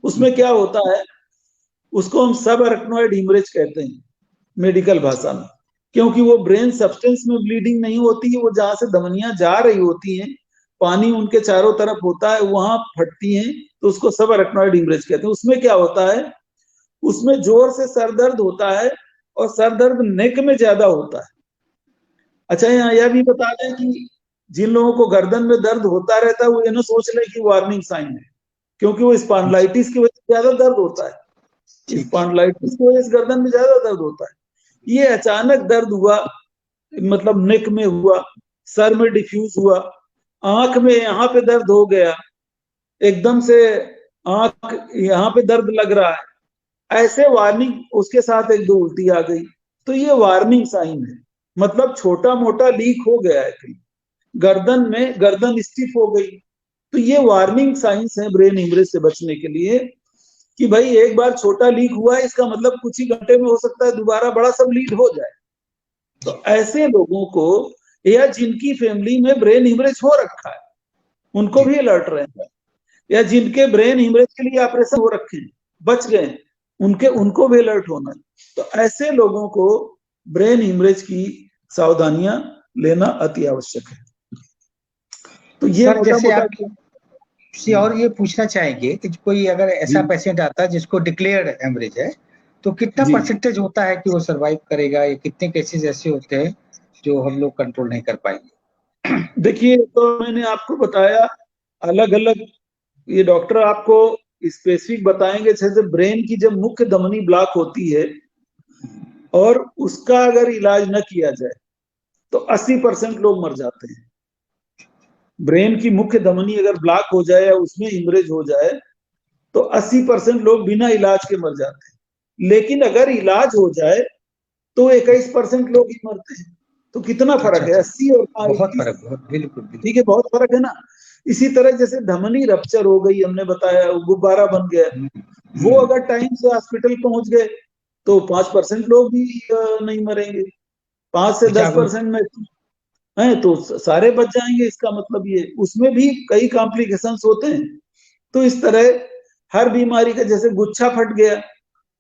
उसमें क्या होता है, उसको हम सब अरेक्नोइड हिमरेज कहते हैं मेडिकल भाषा में, क्योंकि वो ब्रेन सब्सटेंस में ब्लीडिंग नहीं होती है, वो जहां से धमनियां जा रही होती हैं, पानी उनके चारों तरफ होता है, वहां फटती हैं, तो उसको सब अरेक्नोइड हिमरेज कहते हैं। उसमें क्या होता है, उसमें जोर से सर दर्द होता है और सर दर्द नेक में ज्यादा होता है। अच्छा यहाँ यह भी बता दें कि जिन लोगों को गर्दन में दर्द होता रहता है वो ये ना सोच ले कि वार्निंग साइन है, क्योंकि वो स्पॉन्डिलाइटिस की वजह से ज्यादा दर्द होता है। स्पॉन्डिलाइटिस की वजह से गर्दन में ज्यादा दर्द होता है। ये अचानक दर्द हुआ, मतलब नेक में हुआ, सर में डिफ्यूज हुआ, आंख में यहाँ पे दर्द हो गया, एकदम से आंख यहाँ पे दर्द लग रहा है, ऐसे वार्निंग, उसके साथ एक दो उल्टी आ गई, तो ये वार्निंग साइन है। मतलब छोटा मोटा लीक हो गया है कहीं, गर्दन में गर्दन स्टिफ हो गई, तो ये वार्निंग साइंस है ब्रेन हिमरेज से बचने के लिए कि भाई एक बार छोटा लीक हुआ है, इसका मतलब कुछ ही घंटे में हो सकता है दोबारा बड़ा सब लीक हो जाए। तो ऐसे लोगों को, या जिनकी फैमिली में ब्रेन हिमरेज हो रखा है उनको भी अलर्ट रहना है, या जिनके ब्रेन हिमरेज के लिए ऑपरेशन हो रखे हैं बच गए उनको भी अलर्ट होना है। तो ऐसे लोगों को ब्रेन हिमरेज की सावधानियां लेना अति आवश्यक है। तो ये सर मोटा जैसे मोटा आप और ये पूछना चाहेंगे कि कोई अगर ऐसा पेशेंट आता है जिसको डिक्लेयर्ड हेमरेज है, तो कितना परसेंटेज होता है कि वो सरवाइव करेगा, या कितने केसेस ऐसे होते हैं जो हम लोग कंट्रोल नहीं कर पाएंगे? देखिए, तो मैंने आपको बताया अलग अलग, ये डॉक्टर आपको स्पेसिफिक बताएंगे। जैसे ब्रेन की जब मुख्य धमनी ब्लॉक होती है और उसका अगर इलाज न किया जाए तो 80% लोग मर जाते हैं। ब्रेन की मुख्य धमनी अगर ब्लॉक हो जाए या उसमें हिमरेज हो जाए तो 80% लोग बिना इलाज के मर जाते हैं। लेकिन अगर इलाज हो जाए तो 21% लोग ही मरते हैं। तो कितना फर्क है, 80 और बहुत 21। फर्क, बहुत, बिल्कुल ठीक है, बहुत फर्क है ना। इसी तरह जैसे धमनी रप्चर हो गई, हमने बताया गुब्बारा बन गया, वो अगर टाइम से हॉस्पिटल पहुंच गए तो 5% लोग भी नहीं मरेंगे। 5 से 10% में है तो सारे बच जाएंगे। इसका मतलब ये उसमें भी कई कॉम्प्लिकेशंस होते हैं। तो इस तरह हर बीमारी का, जैसे गुच्छा फट गया,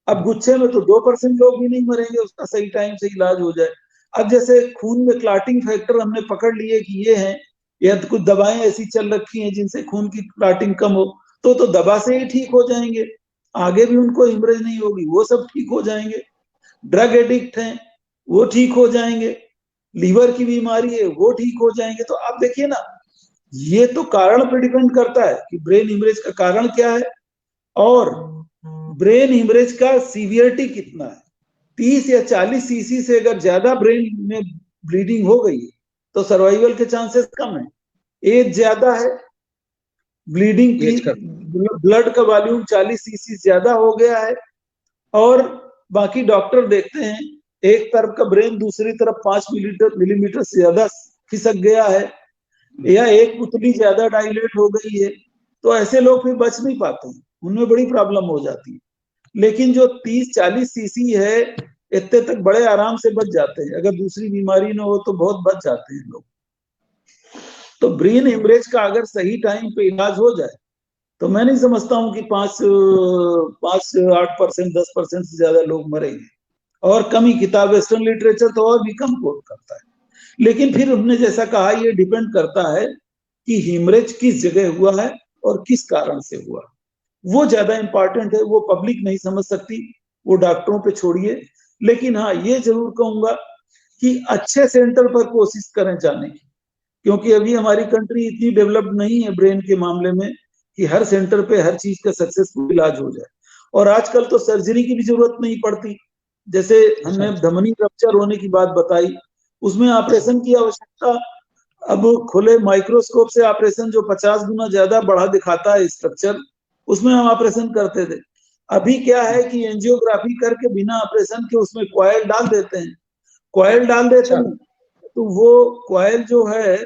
अब गुच्छे में तो 2% लोग भी नहीं मरेंगे, उसका सही टाइम से इलाज हो जाए। अब जैसे खून में क्लॉटिंग फैक्टर हमने पकड़ लिए कि ये है, या तो कुछ दवाएं ऐसी चल रखी हैं जिनसे खून की क्लॉटिंग कम हो, तो दवा से ही ठीक हो जाएंगे, आगे भी उनको हिमरेज नहीं होगी, वो सब ठीक हो जाएंगे। ड्रग एडिक्ट हैं वो ठीक हो जाएंगे, लीवर की बीमारी है वो ठीक हो जाएंगे। तो आप देखिए ना, ये तो कारण पर डिपेंड करता है कि ब्रेन हिमरेज का कारण क्या है और ब्रेन हिमरेज का सीवियरिटी कितना है। 30 या 40 सीसी से अगर ज्यादा ब्रेन में ब्लीडिंग हो गई तो सर्वाइवल के चांसेस कम है। एज ज्यादा है, ब्लीडिंग ब्लड का वॉल्यूम 40 सीसी ज्यादा हो गया है, और बाकी डॉक्टर देखते हैं एक तरफ का ब्रेन दूसरी तरफ 5 मिलीमीटर से ज्यादा खिसक गया है, या एक पुतली ज्यादा डायलेट हो गई है, तो ऐसे लोग फिर बच नहीं पाते हैं, उनमें बड़ी प्रॉब्लम हो जाती है। लेकिन जो 30-40 सीसी है, इतने तक बड़े आराम से बच जाते हैं, अगर दूसरी बीमारी ना हो तो बहुत बच जाते हैं लोग। तो ब्रेन हेमरेज का अगर सही टाइम पे इलाज हो जाए तो मैं नहीं समझता हूं कि 5-8%, 10% से ज्यादा लोग मरेंगे। और कम ही किताब, वेस्टर्न लिटरेचर तो और भी कम कोट करता है। लेकिन फिर हमने जैसा कहा, ये डिपेंड करता है कि हिमरेज किस जगह हुआ है और किस कारण से हुआ, वो ज्यादा इंपॉर्टेंट है। वो पब्लिक नहीं समझ सकती, वो डॉक्टरों पे छोड़िए। लेकिन हाँ, ये जरूर कहूंगा कि अच्छे सेंटर पर कोशिश करें जाने की, क्योंकि अभी हमारी कंट्री इतनी डेवलप्ड नहीं है ब्रेन के मामले में कि हर सेंटर पे हर चीज का सक्सेसफुल इलाज हो जाए। और आजकल तो सर्जरी की भी जरूरत नहीं पड़ती। जैसे हमने धमनी रप्चर होने की बात बताई, उसमें ऑपरेशन की आवश्यकता, अब खुले माइक्रोस्कोप से ऑपरेशन जो 50 गुना ज्यादा बढ़ा दिखाता है स्ट्रक्चर, उसमें हम ऑपरेशन करते थे। अभी क्या है कि एंजियोग्राफी करके बिना ऑपरेशन के उसमें कॉइल डाल देते हैं। कॉइल डाल देते हैं तो वो कॉइल जो है,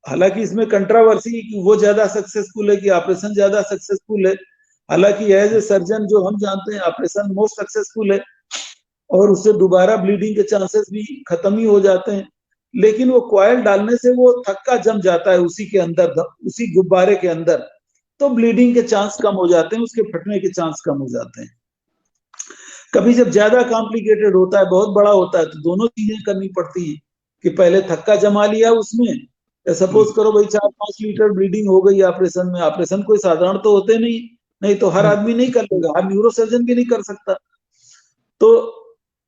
हालांकि इसमें कंट्रोवर्सी कि वो ज्यादा सक्सेसफुल है कि ऑपरेशन ज्यादा सक्सेसफुल है। हालांकि एज ए सर्जन जो हम जानते हैं ऑपरेशन मोस्ट सक्सेसफुल है, और उससे दोबारा ब्लीडिंग के चांसेस भी खत्म ही हो जाते हैं। लेकिन वो कॉइल डालने से वो थक्का जम जाता है उसी के अंदर, उसी गुब्बारे के अंदर, तो ब्लीडिंग के चांस कम हो जाते हैं, उसके फटने के चांस कम हो जाते हैं। कभी जब ज्यादा कॉम्प्लिकेटेड होता है, बहुत बड़ा होता है, तो दोनों चीजें करनी पड़ती है कि पहले थक्का जमा लिया उसमें, सपोज करो भाई 4-5 लीटर ब्लीडिंग हो गई ऑपरेशन में। ऑपरेशन कोई साधारण तो होते नहीं, नहीं तो हर आदमी नहीं कर लेगा, हर न्यूरोसर्जन भी नहीं कर सकता। तो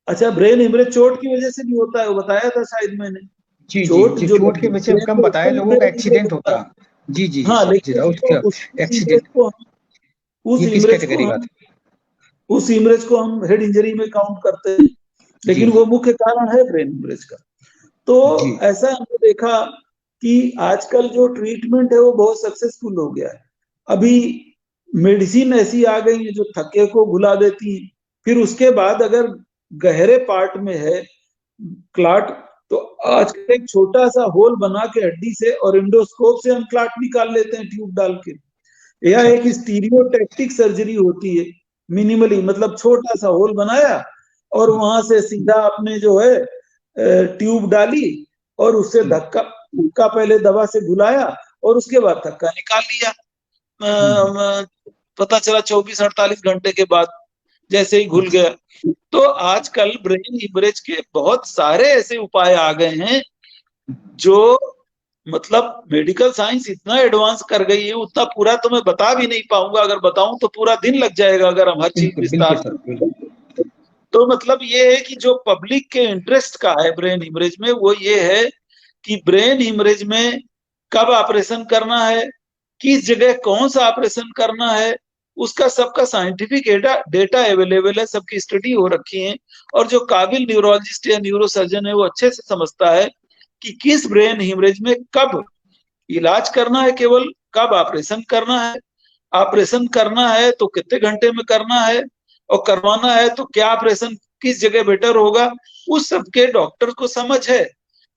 अच्छा, ब्रेन हेमरेज चोट की वजह से भी होता है, वो बताया था शायद मैंने। जी जी चोट जी, जो चोट के वजह से कम बताए, लोगों का एक्सीडेंट होता है। जी जी जी, हाँ, समझ लेकिन रहा हूँ उसका एक्सीडेंट। उस ये किस हिमरेज कैटेगरी को बात है? उस हिमरेज को हम हेड इंजरी में काउंट करते हैं, जी लेकिन वो मुख्य कारण है ब्रेन हिमरेज का। तो जी। ऐसा हमने देखा कि आजकल जो ट्रीटमेंट है वो बहुत सक्सेसफुल हो गया है। अभी मेडिसिन ऐसी आ गई है जो थक्के को भुला देती है। फिर उसके बाद अगर गहरे पार्ट में है क्लाट, तो आजकल एक छोटा सा होल बना के हड्डी से और इंडोस्कोप से हम क्लाट निकाल लेते हैं ट्यूब डाल के। यह एक स्टीरियोटैक्टिक सर्जरी होती है, मिनिमली, मतलब छोटा सा होल बनाया और वहां से सीधा आपने जो है ट्यूब डाली और उससे धक्का धक्का पहले दवा से घुलाया और उसके बाद धक्का निकाल लिया। पता चला 24-48 घंटे के बाद जैसे ही घुल गया। तो आजकल ब्रेन हिमरेज के बहुत सारे ऐसे उपाय आ गए हैं जो, मतलब मेडिकल साइंस इतना एडवांस कर गई है, उतना पूरा तो मैं बता भी नहीं पाऊंगा। अगर बताऊं तो पूरा दिन लग जाएगा अगर हम हर चीज बिल्कुल बिल्कुल विस्तार सर, से। बिल्कुल। तो मतलब ये है कि जो पब्लिक के इंटरेस्ट का है ब्रेन हिमरेज में, वो ये है कि ब्रेन हिमरेज में कब ऑपरेशन करना है, किस जगह कौन सा ऑपरेशन करना है, उसका सबका साइंटिफिक डेटा अवेलेबल है, सबकी स्टडी हो रखी है। और जो काबिल न्यूरोलॉजिस्ट या न्यूरोसर्जन है वो अच्छे से समझता है कि किस ब्रेन हिमरेज में कब इलाज करना है, केवल कब ऑपरेशन करना है, ऑपरेशन करना है तो कितने घंटे में करना है, और करवाना है तो क्या ऑपरेशन किस जगह बेटर होगा, उस सब के डॉक्टर को समझ है।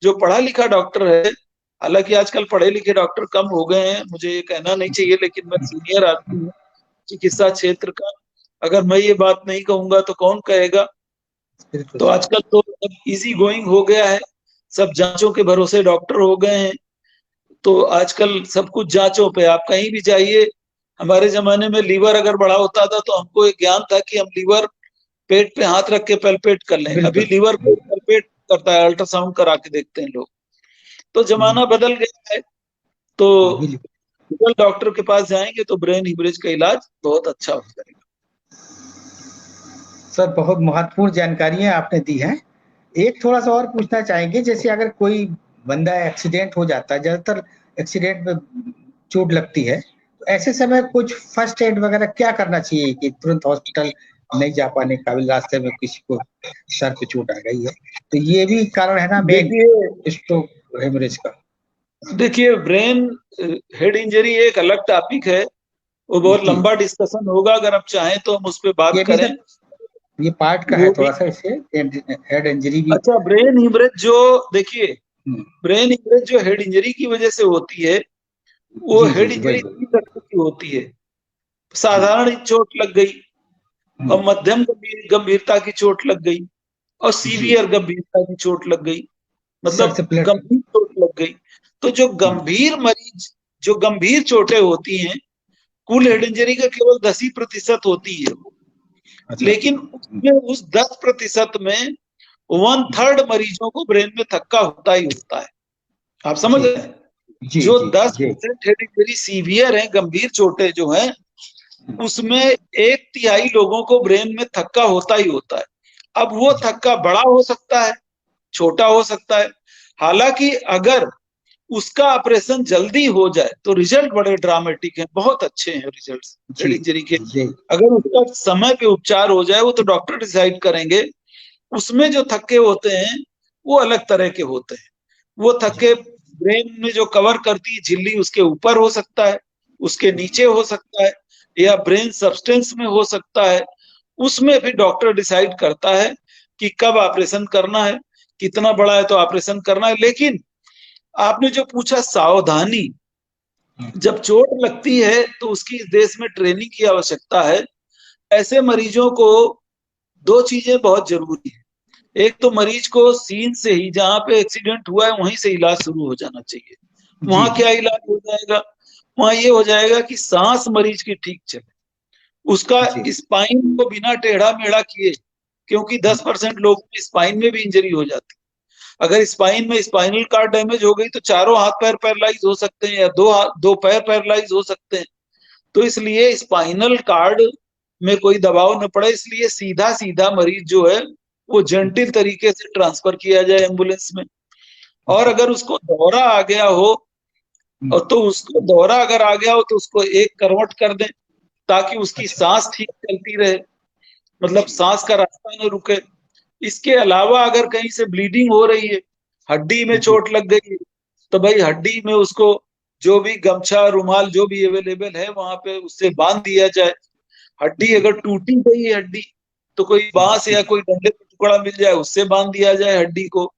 जो पढ़ा लिखा डॉक्टर है, हालांकि आजकल पढ़े लिखे डॉक्टर कम हो गए हैं, मुझे ये कहना नहीं चाहिए, लेकिन मैं सीनियर आदमी हूँ चिकित्सा क्षेत्र का, अगर मैं ये बात नहीं कहूंगा तो कौन कहेगा। तो आजकल तो इजी गोइंग हो गया है, सब जांचों के भरोसे डॉक्टर हो गए हैं। तो आजकल सब कुछ जांचों पे, आप कहीं भी जाइए। हमारे जमाने में लीवर अगर बड़ा होता था तो हमको एक ज्ञान था कि हम लीवर पेट पे हाथ रख के पलपेट कर लें। अभी लीवर को पलपेट करता है, अल्ट्रासाउंड करा के देखते हैं लोग। तो जमाना बदल गया है। तो डॉक्टर के पास जाएंगे तो ब्रेन हिमरेज का इलाज बहुत अच्छा हो जाएगा। सर बहुत महत्वपूर्ण जानकारियां आपने दी हैं। एक थोड़ा सा और पूछना चाहेंगे, जैसे अगर कोई बंदा एक्सीडेंट हो जाता है, ज्यादातर एक्सीडेंट में चोट लगती है, तो ऐसे समय कुछ फर्स्ट एड वगैरह क्या करना चाहिए कि तुरंत हॉस्पिटल नहीं जा पाने के काबिल, रास्ते में किसी को सर पे चोट आ गई है, तो ये भी कारण है ना मेन स्ट्रोक हेमरेज का। देखिए, ब्रेन हेड इंजरी एक अलग टॉपिक है, वो बहुत लंबा डिस्कशन होगा, अगर आप चाहें तो हम उस पर बात करें। ये पार्ट का है थोड़ा सा, इसे हेड इंजरी भी। अच्छा, ब्रेन हिमरेज जो, देखिए ब्रेन हिमरेज जो हेड इंजरी की वजह से होती है, वो हेड इंजरी तीन तरह की होती है। साधारण चोट लग गई, और मध्यम गंभीरता की चोट लग गई, और सीवियर गंभीरता की चोट लग गई, मतलब गंभीर चोट लग गई। तो जो गंभीर मरीज, जो गंभीर चोटें होती हैं, कुल हेड इंजरी का केवल 10% होती है। अच्छा। लेकिन उसमें उस 10% में 1/3 मरीजों को ब्रेन में थक्का होता ही होता है। आप समझ रहे हैं? जो 10% हेड इंजरी सीवियर है, गंभीर चोटें जो हैं, उसमें 1/3 लोगों को ब्रेन में थक्का होता ही होता है। अब वो थक्का बड़ा हो सकता है, छोटा हो सकता है। हालांकि अगर उसका ऑपरेशन जल्दी हो जाए तो रिजल्ट बड़े ड्रामेटिक हैं, बहुत अच्छे हैं रिजल्ट्स हेड इंजरी के। अगर उसका समय पे उपचार हो जाए, वो तो डॉक्टर डिसाइड करेंगे। उसमें जो थक्के होते हैं वो अलग तरह के होते हैं। वो थक्के ब्रेन में जो कवर करती है झिल्ली, उसके ऊपर हो सकता है, उसके नीचे हो सकता है, या ब्रेन सब्सटेंस में हो सकता है। उसमें भी डॉक्टर डिसाइड करता है कि कब ऑपरेशन करना है, कितना बड़ा है तो ऑपरेशन करना है। लेकिन आपने जो पूछा सावधानी, जब चोट लगती है तो उसकी इस देश में ट्रेनिंग की आवश्यकता है। ऐसे मरीजों को 2 चीजें बहुत जरूरी है। एक तो मरीज को सीन से ही, जहां पे एक्सीडेंट हुआ है वहीं से इलाज शुरू हो जाना चाहिए। वहां क्या इलाज हो जाएगा? वहां ये हो जाएगा कि सांस मरीज की ठीक चले, उसका स्पाइन को बिना टेढ़ा मेढ़ा किए, क्योंकि 10% लोगों में स्पाइन में भी इंजरी हो जाती है। अगर स्पाइन में स्पाइनल कार्ड डैमेज हो गई तो चारों हाथ पैर पैरालाइज हो सकते हैं, या दो पैर पैरालाइज हो सकते हैं। तो इसलिए स्पाइनल कार्ड में कोई दबाव न पड़े, इसलिए सीधा सीधा मरीज जो है वो जेंटिल तरीके से ट्रांसफर किया जाए एम्बुलेंस में। और अगर उसको दौरा आ गया हो, और तो उसको दौरा अगर आ गया हो तो उसको एक करवट कर दें, ताकि उसकी सांस ठीक चलती रहे, मतलब सांस का रास्ता न रुके। इसके अलावा अगर कहीं से ब्लीडिंग हो रही है, हड्डी में चोट लग गई है, तो भाई हड्डी में उसको जो भी गमछा रुमाल जो भी अवेलेबल है वहां पे उससे बांध दिया जाए। हड्डी अगर टूटी गई है हड्डी, तो कोई बांस या कोई डंडे का टुकड़ा मिल जाए उससे बांध दिया जाए हड्डी को,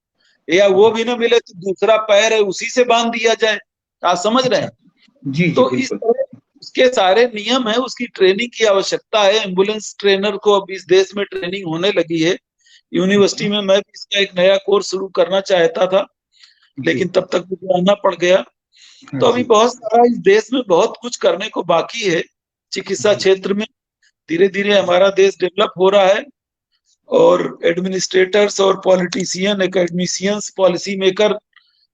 या वो भी ना मिले तो दूसरा पैर है उसी से बांध दिया जाए। आप समझ रहे हैं? तो इस तरह उसके सारे नियम है, उसकी ट्रेनिंग की आवश्यकता है। एम्बुलेंस ट्रेनर को अब इस देश में ट्रेनिंग होने लगी है। यूनिवर्सिटी में मैं भी इसका एक नया कोर्स शुरू करना चाहता था, लेकिन तब तक मुझे आना पड़ गया। तो अभी बहुत सारा इस देश में बहुत कुछ करने को बाकी है चिकित्सा क्षेत्र में। धीरे धीरे हमारा देश डेवलप हो रहा है, और एडमिनिस्ट्रेटर्स और पॉलिटिशियन, एकेडमिशियंस, पॉलिसी मेकर,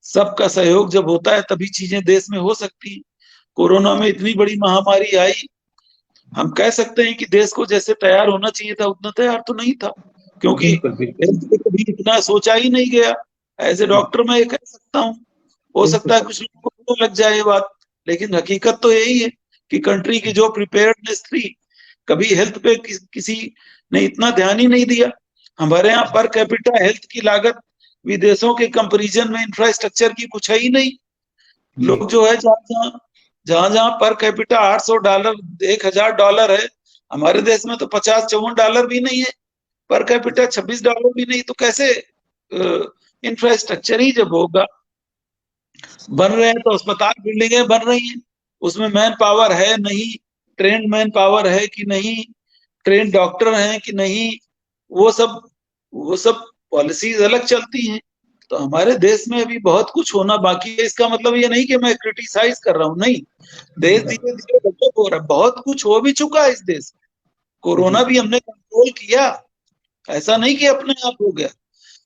सबका सहयोग जब होता है तभी चीजें देश में हो सकती हैं। कोरोना में इतनी बड़ी महामारी आई, हम कह सकते हैं कि देश को जैसे तैयार होना चाहिए था उतना तैयार तो नहीं था, क्योंकि कभी इतना सोचा ही नहीं गया। एज ए डॉक्टर मैं ये कह सकता हूँ, हो सकता है कुछ लोगों को लग जाए ये बात, लेकिन हकीकत तो यही है कि कंट्री की जो प्रिपेयर्डनेस थी, कभी हेल्थ पे किसी ने इतना ध्यान ही नहीं दिया। हमारे यहाँ पर कैपिटा हेल्थ की लागत विदेशों के कंपैरिजन में इंफ्रास्ट्रक्चर की कुछ है ही नहीं। लोग जो है जहां पर कैपिटा $800 $1000 है, हमारे देश में तो $50-54 भी नहीं है, पर कैपिटा $26 भी नहीं, तो कैसे इंफ्रास्ट्रक्चर ही जब होगा। बन रहे हैं तो अस्पताल बिल्डिंगें बन रही हैं, उसमें मैन पावर है नहीं, ट्रेंड मैन पावर है कि नहीं, ट्रेंड डॉक्टर हैं कि नहीं, वो सब पॉलिसीज अलग चलती हैं। तो हमारे देश में अभी बहुत कुछ होना बाकी है। इसका मतलब ये नहीं कि मैं क्रिटिसाइज कर रहा हूँ, नहीं, देश धीरे धीरे डेवलप हो रहा है, बहुत कुछ हो भी चुका है इस देश। कोरोना भी हमने कंट्रोल किया, ऐसा नहीं कि अपने आप हो गया।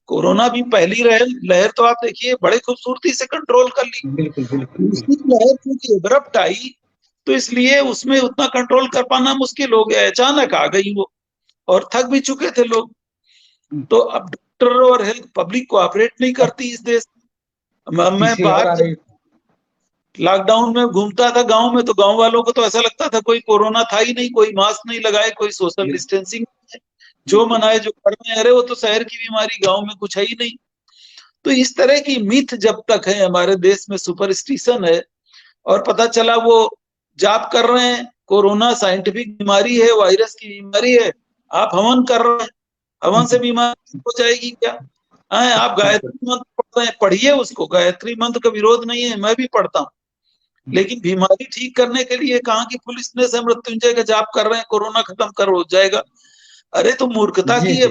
कोरोना भी पहली लहर तो आप देखिए बड़े खूबसूरती से कंट्रोल कर ली। दूसरी लहर क्योंकि एब्रप्ट आई, तो इसलिए उसमें उतना कंट्रोल कर पाना मुश्किल हो गया, अचानक आ गई वो, और थक भी चुके थे लोग। तो अब डॉक्टर और हेल्थ पब्लिक कोऑपरेट नहीं करती इस देश में। मैं बाहर लॉकडाउन में घूमता था गांव में, तो गांव वालों को तो ऐसा लगता था कोई कोरोना था ही नहीं, कोई मास्क नहीं लगाए, कोई सोशल डिस्टेंसिंग, जो मनाए जो कर रहे हैं, अरे वो तो शहर की बीमारी, गांव में कुछ है ही नहीं। तो इस तरह की मिथ जब तक है हमारे देश में, सुपरस्टिशन है, और पता चला वो जाप कर रहे हैं, कोरोना साइंटिफिक बीमारी है, वायरस की बीमारी है, आप हवन कर रहे हैं, हवन से बीमारी हो जाएगी क्या? आप गायत्री मंत्र पढ़ रहे हैं, पढ़िए उसको, गायत्री मंत्र का विरोध नहीं है, मैं भी पढ़ता हूँ, लेकिन बीमारी ठीक करने के लिए कहाँ की पुलिस ने से मृत्युंजय का जाप कर रहे हैं, कोरोना खत्म कर हो जाएगा। अरे तो मूर्खता की है,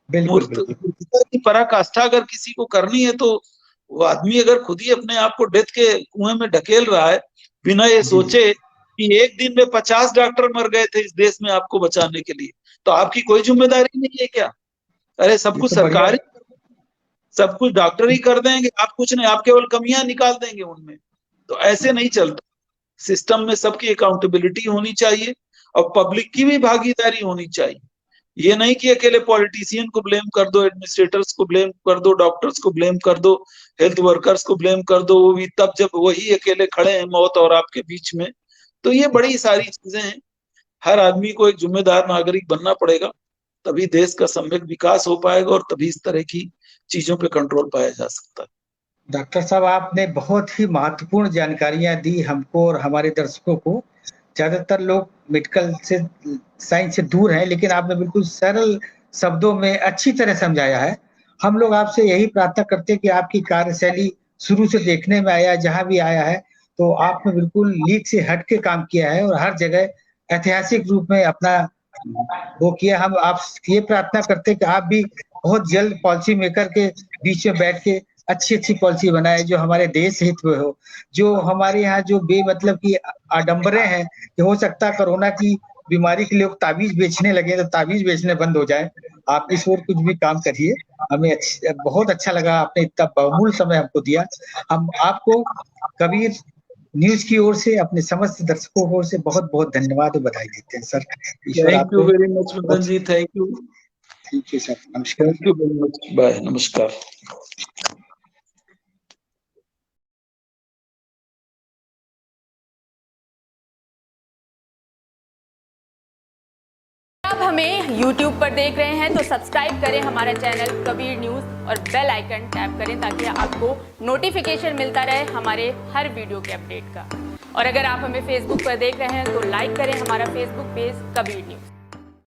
मूर्खता की पराकाष्ठा अगर किसी को करनी है, तो वो आदमी अगर खुद ही अपने आप को डेथ के कुएं में ढकेल रहा है, बिना ये सोचे कि एक दिन में 50 डॉक्टर मर गए थे इस देश में आपको बचाने के लिए, तो आपकी कोई जिम्मेदारी नहीं है क्या? अरे सब कुछ सरकार ही, सब कुछ डॉक्टर ही कर देंगे, आप कुछ नहीं, आप केवल कमियां निकाल देंगे उनमें। तो ऐसे नहीं चलता, सिस्टम में सबकी अकाउंटेबिलिटी होनी चाहिए और पब्लिक की भी भागीदारी होनी चाहिए। ये नहीं कि अकेले पॉलिटिशियन को ब्लेम कर दो, एडमिनिस्ट्रेटर्स को ब्लेम कर दो, डॉक्टर्स को ब्लेम कर दो, हेल्थ वर्कर्स को ब्लेम कर दो, वो भी तब जब वही अकेले खड़े हैं मौत और आपके बीच में। तो ये बड़ी सारी चीजें हैं, हर आदमी को एक जिम्मेदार नागरिक बनना पड़ेगा, तभी देश का सम्यक विकास हो पाएगा और तभी इस तरह की चीजों पे कंट्रोल पाया जा सकता है। डॉक्टर साहब, आपने बहुत ही महत्वपूर्ण जानकारियां दी हमको और हमारे दर्शकों को। ज्यादातर लोग मेडिकल से, साइंस से दूर हैं, लेकिन आपने बिल्कुल सरल शब्दों में अच्छी तरह समझाया है। हम लोग आपसे यही प्रार्थना करते हैं कि आपकी कार्यशैली शुरू से देखने में आया, जहां भी आया है, तो आपने बिल्कुल लीक से हट के काम किया है और हर जगह ऐतिहासिक रूप में अपना वो किया। हम आप ये प्रार्थना करते हैं कि आप भी बहुत जल्द पॉलिसी मेकर के बीच में बैठ के अच्छी पॉलिसी बनाए, जो हमारे देश हित में हो। जो हमारे यहाँ जो बेमतलब की आडंबरें हैं कि हो सकता है कोरोना की बीमारी के लोग ताबीज बेचने लगे, तो ताबीज बेचने बंद हो जाए। आप इस ओर कुछ भी काम करिए। हमें बहुत अच्छा लगा, आपने इतना बहुमूल्य समय हमको दिया। हम आपको कबीर न्यूज की ओर से, अपने समस्त दर्शकों की ओर से बहुत बहुत धन्यवाद और बधाई देते हैं sir. Thank you very much Madan ji, thank you sir, नमस्कार। Thank you very much, bye, नमस्कार। आप हमें YouTube पर देख रहे हैं तो सब्सक्राइब करें हमारा चैनल कबीर न्यूज़ और बेल आइकन टैप करें ताकि आपको नोटिफिकेशन मिलता रहे हमारे हर वीडियो के अपडेट का। और अगर आप हमें Facebook पर देख रहे हैं तो लाइक करें हमारा Facebook पेज कबीर न्यूज़।